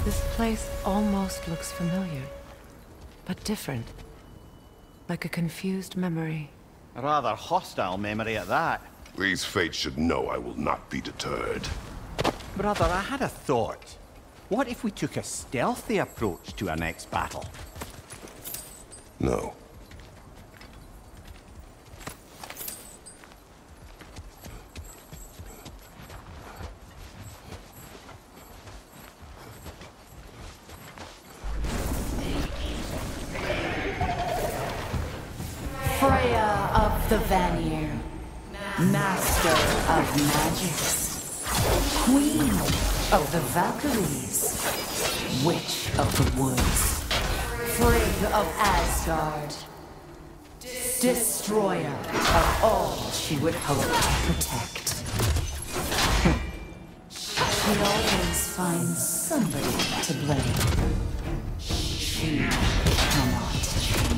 This place almost looks familiar, but different. Like a confused memory. A rather hostile memory at that. These fates should know I will not be deterred. Brother, I had a thought. What if we took a stealthy approach to our next battle? No. Freya of the Vanir, Master of Magics, Queen of the Valkyries, Witch of the Woods, Frigg of Asgard, Destroyer of all she would hope to protect. She always finds somebody to blame. She cannot change.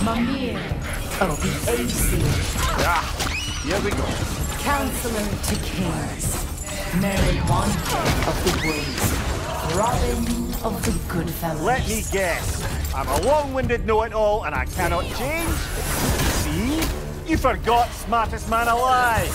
Mimir of the AC. Here we go. Counselor to Kings. Mary Wanderer of the Woods. Robin of the Goodfellas. Let me guess. I'm a long-winded know-it-all and I cannot change? See? You forgot smartest man alive.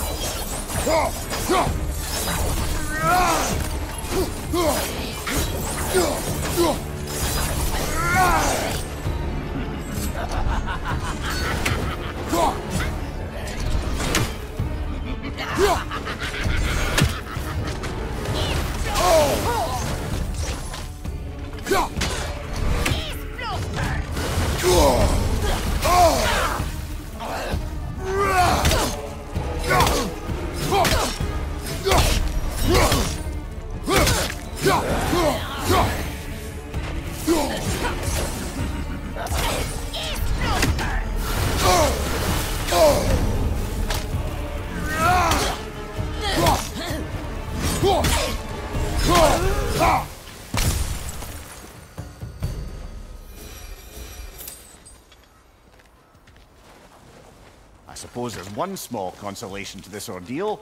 I suppose there's one small consolation to this ordeal.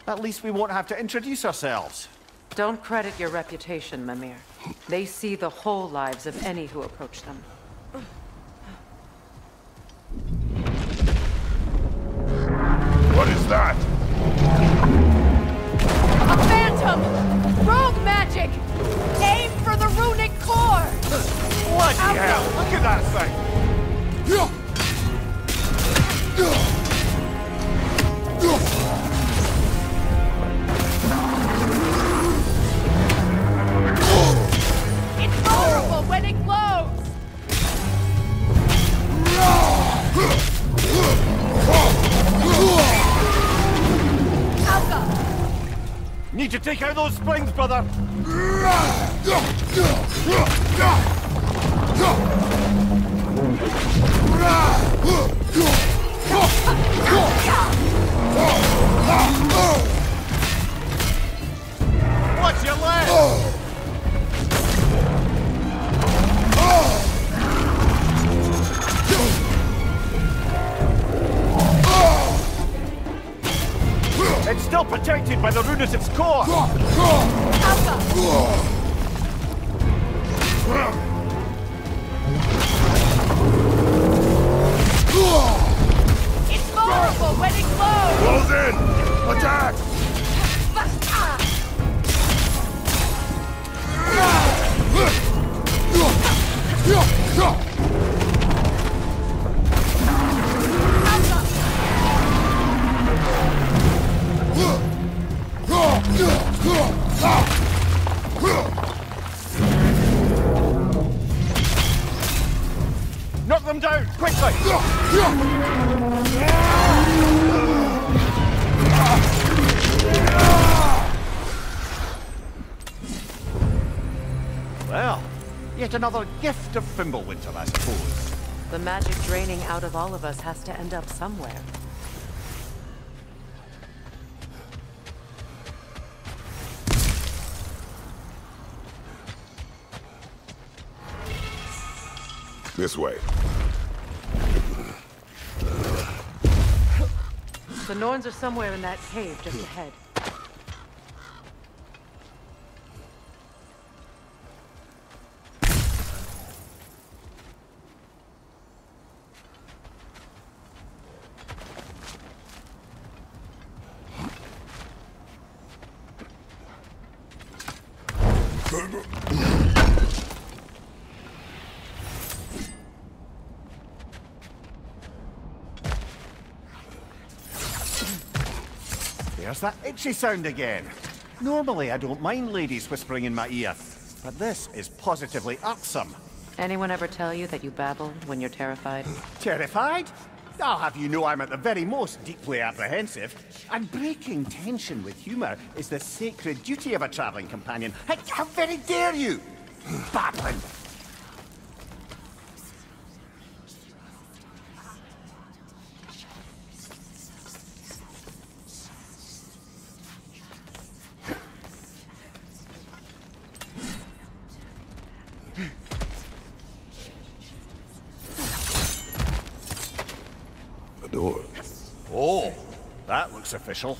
At least we won't have to introduce ourselves. Don't credit your reputation, Mimir. They see the whole lives of any who approach them. What is that? A phantom! Rogue magic! Aim for the runic core! Bloody hell! Look at that thing! It's vulnerable when it glows! Alka! Need to take out those springs, brother! Watch your leg! protected by the runes its core! It's vulnerable when it glows! Close in! Attack! Knock them down, quickly! Well, yet another gift of Fimbulwinter, I suppose. The magic draining out of all of us has to end up somewhere. This way. The Norns are somewhere in that cave just ahead. There's that itchy sound again. Normally I don't mind ladies whispering in my ear, but this is positively irksome. Anyone ever tell you that you babble when you're terrified? Terrified? I'll have you know I'm at the very most deeply apprehensive. And breaking tension with humour is the sacred duty of a travelling companion. How very dare you! Babbling! Door. Oh, that looks official.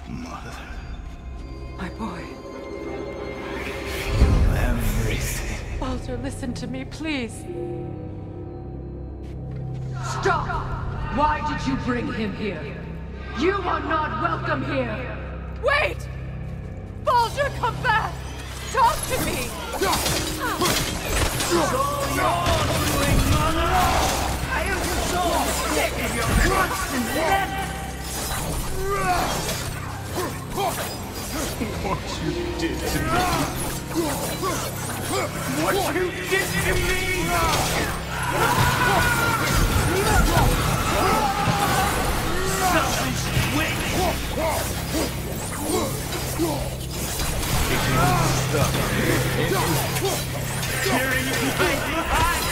Mother. My boy. Everything. Baldur, listen to me, please. Stop! Why did you bring him here? You are not welcome here! Wait! Baldur, come back! Talk to me! I am so sick of your constant death! What you did to me. What you did to me! Selfish witch! Carrying you behind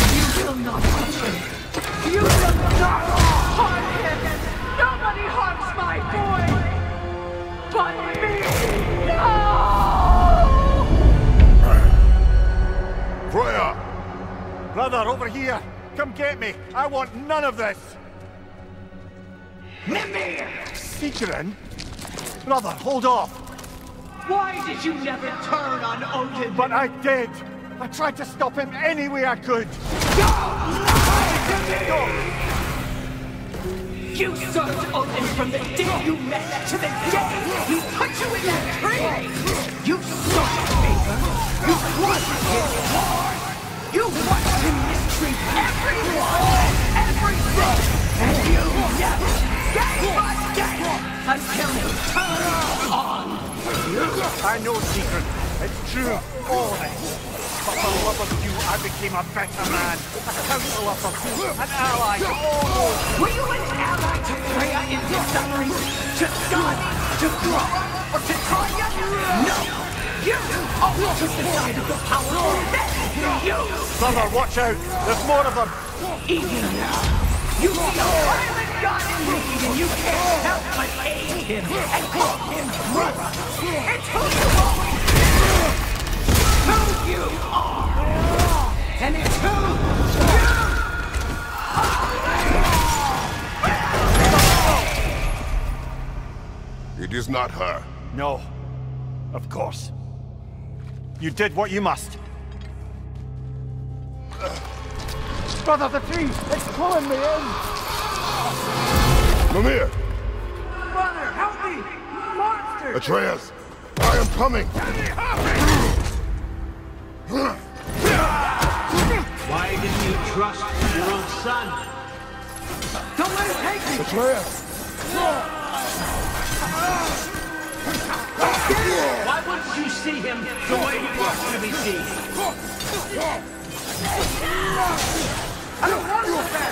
You will not touch him! You will not harm him! Nobody harms my boy! But me! No! Freya! Brother, over here! Come get me! I want none of this! Mimir! Seekerin? Brother, hold off! Why did you never turn on Odin? But I did! I tried to stop him any way I could! You served Odin from the day you met to the day he put you in that tree! You saw his favor! You wanted his war! You watched him mistreat everyone! Everything! And you never gave a damn until he turned on you! I know, Secret. It's true, all of it. But for love of you, I became a better man. A counselor, an ally. Were you an ally to Freya in his suffering? To God? To Grog? Or to Tanya? No! You always took the side of the powerful men! Brother, watch out! There's more of them! Eager now. You see a violent god in need, and you can't help but aid him and call him brother. It's who you always been. Who you are. And it's who It is not her. No. Of course. You did what you must. Brother, the tree! It's pulling me in! Mimir! Brother, help me! Monster! Atreus! I am coming! Why didn't you trust your own son? Don't let him take me! Atreus! Why wouldn't you see him the way he wants to be seen? I don't want to look back!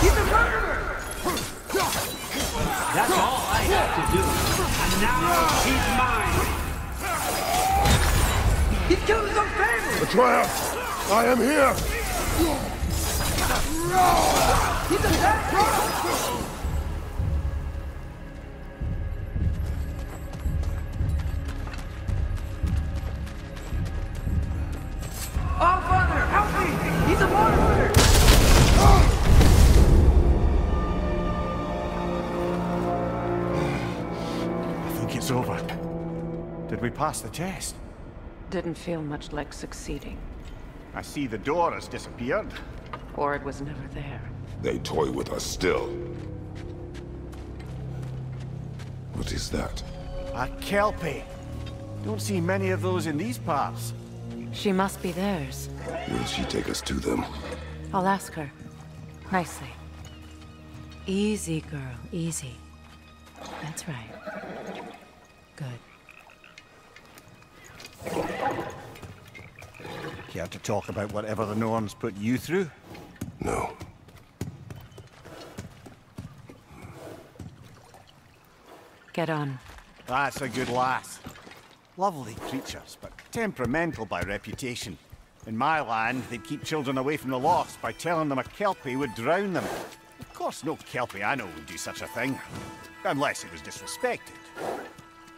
He's a murderer! That's all I have to do. And now he's mine. He's killed his own family! Atreus! I am here! He's a bad brother! Oh, Father, help me! He's a monster! I think it's over. Did we pass the test? Didn't feel much like succeeding. I see the door has disappeared. Or it was never there. They toy with us still. What is that? A Kelpie. Don't see many of those in these parts. She must be theirs. Will she take us to them? I'll ask her. Nicely. Easy, girl. Easy. That's right. Good. Care to talk about whatever the Norns put you through? No. Get on. That's a good lass. Lovely creatures, but temperamental by reputation. In my land, they'd keep children away from the lost by telling them a Kelpie would drown them. Of course, no Kelpie I know would do such a thing. Unless it was disrespected.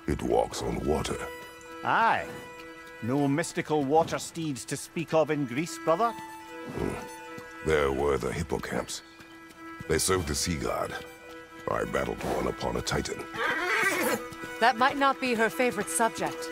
It walks on water. Aye. No mystical water steeds to speak of in Greece, brother? There were the hippocamps. They served the sea god. I battled one upon a titan. That might not be her favorite subject.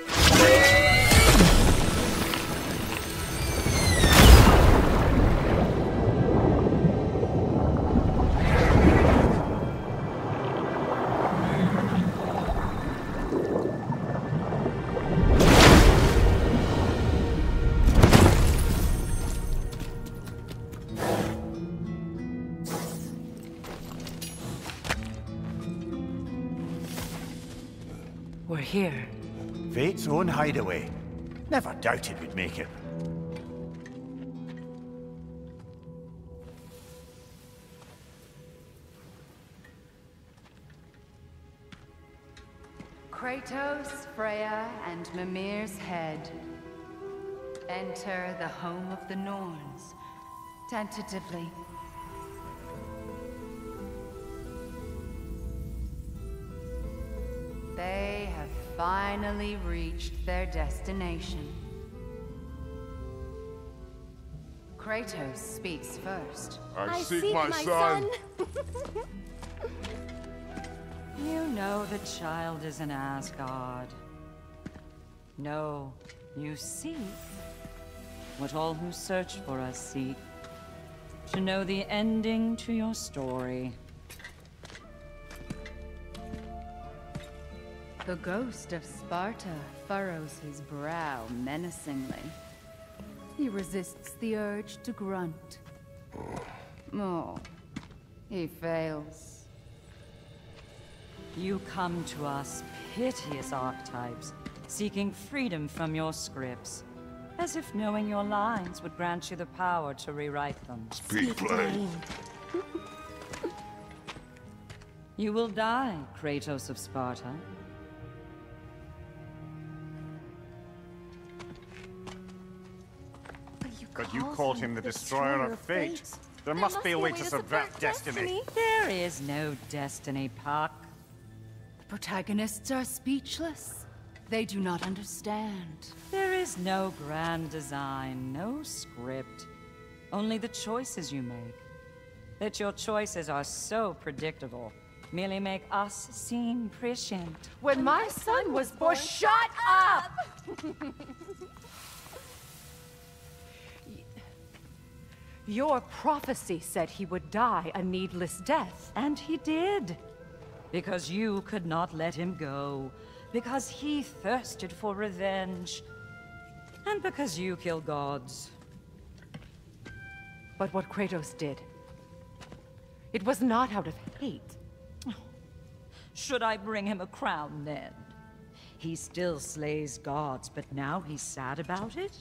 We're here. Fate's own hideaway. Never doubted we'd make it. Kratos, Freya, and Mimir's head. Enter the home of the Norns, tentatively. They have finally reached their destination. Kratos speaks first. I seek my son. You know the child is in Asgard. No, you seek what all who search for us seek. To know the ending to your story. The ghost of Sparta furrows his brow menacingly. He resists the urge to grunt. Oh, he fails. You come to us, piteous archetypes, seeking freedom from your scripts. As if knowing your lines would grant you the power to rewrite them. Speak plain. You will die, Kratos of Sparta. But you called him the Destroyer of Fate. There must be a way to subvert destiny. There is no destiny, Puck. The protagonists are speechless. They do not understand. There is no grand design, no script. Only the choices you make. That your choices are so predictable merely make us seem prescient. When my son was born... Shut up! Your prophecy said he would die a needless death. And he did. Because you could not let him go. Because he thirsted for revenge. And because you kill gods. But what Kratos did, it was not out of hate. Should I bring him a crown then? He still slays gods, but now he's sad about it?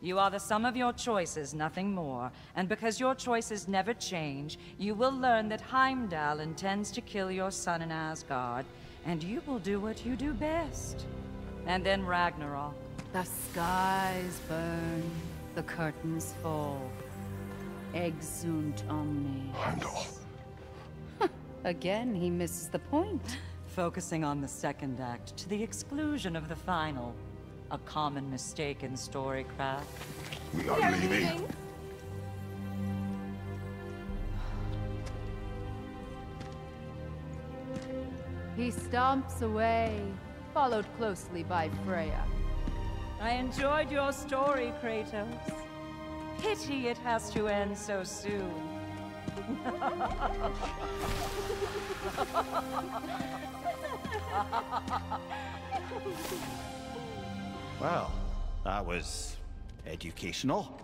You are the sum of your choices, nothing more. And because your choices never change, you will learn that Heimdall intends to kill your son in Asgard, and you will do what you do best. And then Ragnarok. The skies burn, the curtains fall. Exunt omnes. Heimdall. Again, he misses the point. Focusing on the second act to the exclusion of the final. A common mistake in storycraft. We are leaving. He stomps away, followed closely by Freya. I enjoyed your story, Kratos. Pity it has to end so soon. Well, that was educational.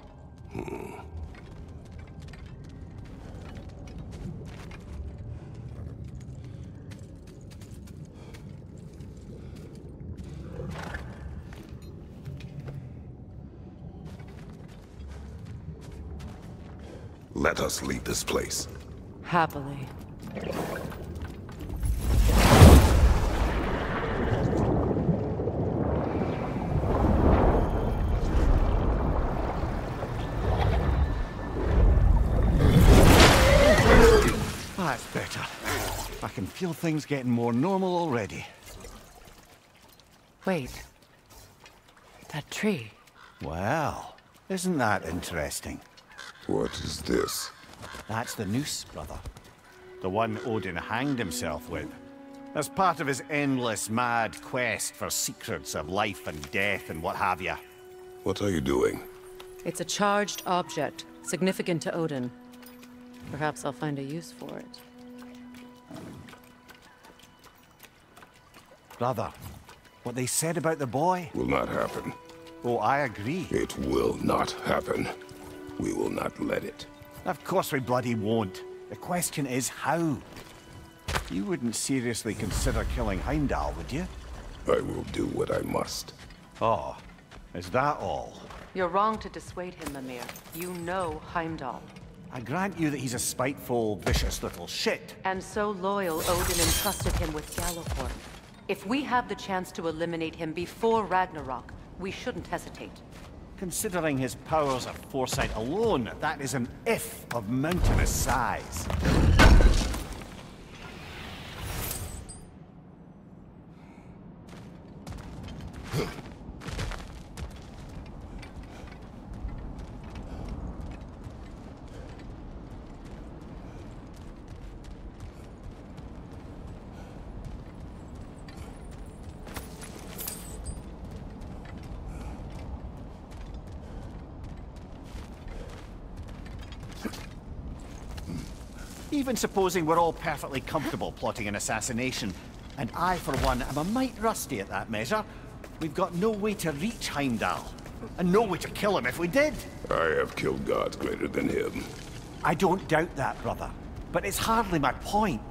Let us leave this place. Happily. That's better. I can feel things getting more normal already. Wait. That tree. Well, isn't that interesting? What is this? That's the noose, brother. The one Odin hanged himself with. As part of his endless, mad quest for secrets of life and death and what have you. What are you doing? It's a charged object, significant to Odin. Perhaps I'll find a use for it. Brother, what they said about the boy? Will not happen. Oh, I agree. It will not happen. We will not let it. Of course we bloody won't. The question is how. You wouldn't seriously consider killing Heimdall, would you? I will do what I must. Oh, is that all? You're wrong to dissuade him, Mimir. You know Heimdall. I grant you that he's a spiteful, vicious little shit. And so loyal, Odin entrusted him with Gjallarhorn. If we have the chance to eliminate him before Ragnarok, we shouldn't hesitate. Considering his powers of foresight alone, that is an if of mountainous size. Even supposing we're all perfectly comfortable plotting an assassination, and I, for one, am a mite rusty at that measure, we've got no way to reach Heimdall, and no way to kill him if we did. I have killed gods greater than him. I don't doubt that, brother, but it's hardly my point.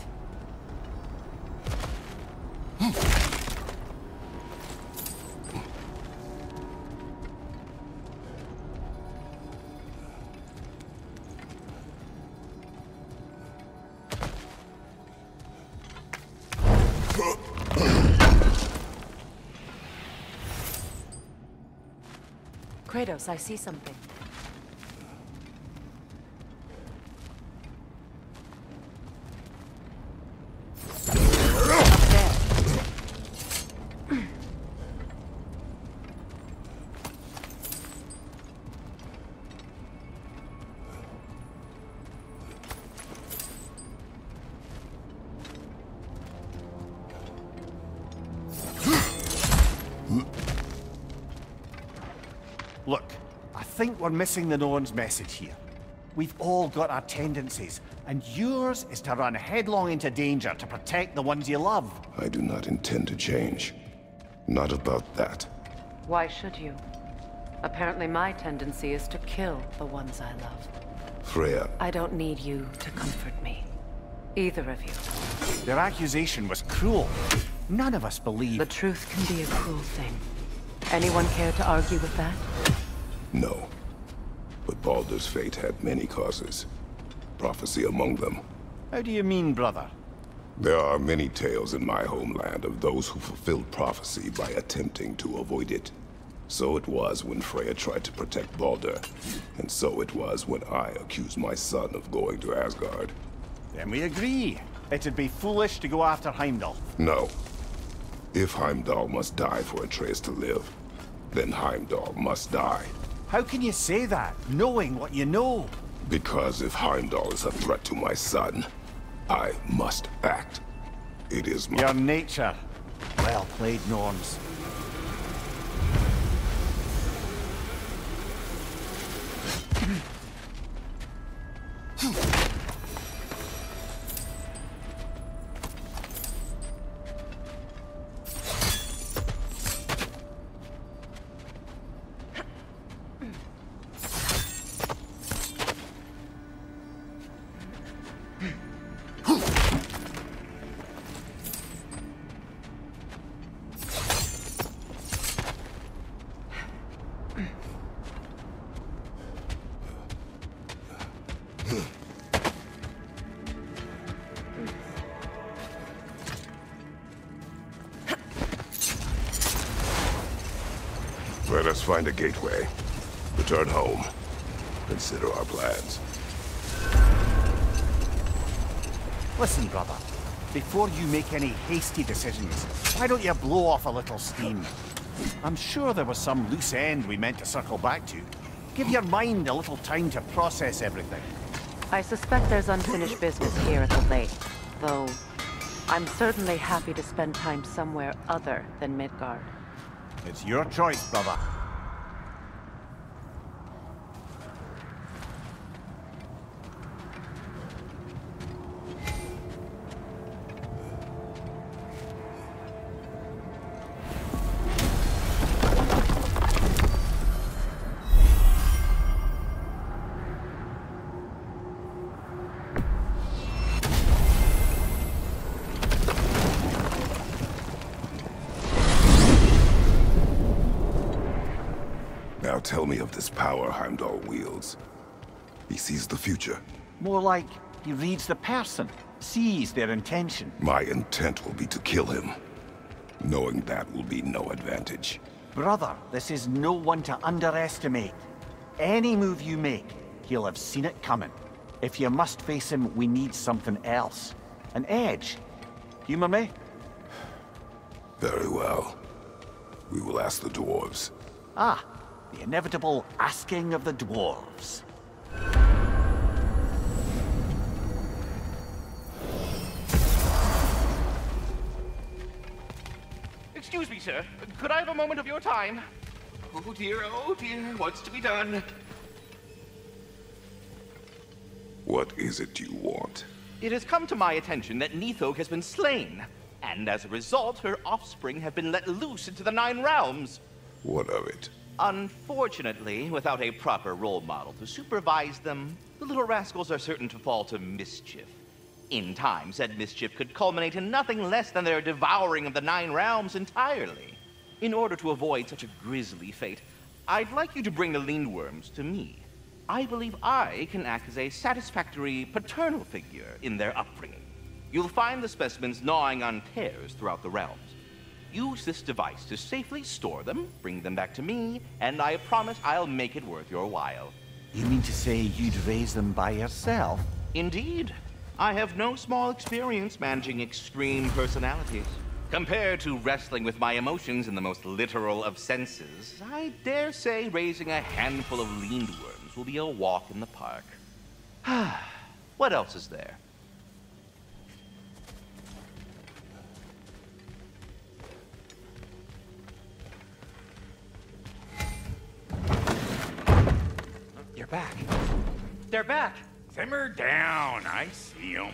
Kratos, I see something. think we're missing the Norn's message here. We've all got our tendencies, and yours is to run headlong into danger to protect the ones you love. I do not intend to change. Not about that. Why should you? Apparently my tendency is to kill the ones I love. Freya. I don't need you to comfort me. Either of you. Their accusation was cruel. None of us believe... The truth can be a cruel thing. Anyone care to argue with that? No. But Baldur's fate had many causes. Prophecy among them. How do you mean, brother? There are many tales in my homeland of those who fulfilled prophecy by attempting to avoid it. So it was when Freya tried to protect Baldur, and so it was when I accused my son of going to Asgard. Then we agree. It'd be foolish to go after Heimdall. No. If Heimdall must die for Atreus to live, then Heimdall must die. How can you say that, knowing what you know? Because if Heimdall is a threat to my son, I must act. It is my... Your nature. Well played, Norns. Let us find a gateway. Return home. Consider our plans. Listen, brother. Before you make any hasty decisions, why don't you blow off a little steam? I'm sure there was some loose end we meant to circle back to. Give your mind a little time to process everything. I suspect there's unfinished business here at the lake, though I'm certainly happy to spend time somewhere other than Midgard. It's your choice, brother. Now tell me of this power Heimdall wields. He sees the future. More like he reads the person, sees their intention. My intent will be to kill him. Knowing that will be no advantage. Brother, this is no one to underestimate. Any move you make, he'll have seen it coming. If you must face him, we need something else. An edge. Humor me? Very well. We will ask the dwarves. Ah, the inevitable asking of the dwarves. Excuse me, sir. Could I have a moment of your time? Oh dear, what's to be done? What is it you want? It has come to my attention that Nithog has been slain, and as a result, her offspring have been let loose into the Nine Realms. What of it? Unfortunately, without a proper role model to supervise them, the little rascals are certain to fall to mischief. In time, said mischief could culminate in nothing less than their devouring of the Nine Realms entirely. In order to avoid such a grisly fate, I'd like you to bring the Lindworms to me. I believe I can act as a satisfactory paternal figure in their upbringing. You'll find the specimens gnawing on tears throughout the realms. Use this device to safely store them, bring them back to me, and I promise I'll make it worth your while. You mean to say you'd raise them by yourself? Indeed. I have no small experience managing extreme personalities. Compared to wrestling with my emotions in the most literal of senses, I dare say raising a handful of Lindworms will be a walk in the park. What else is there? back. They're back! Simmer down, I see 'em.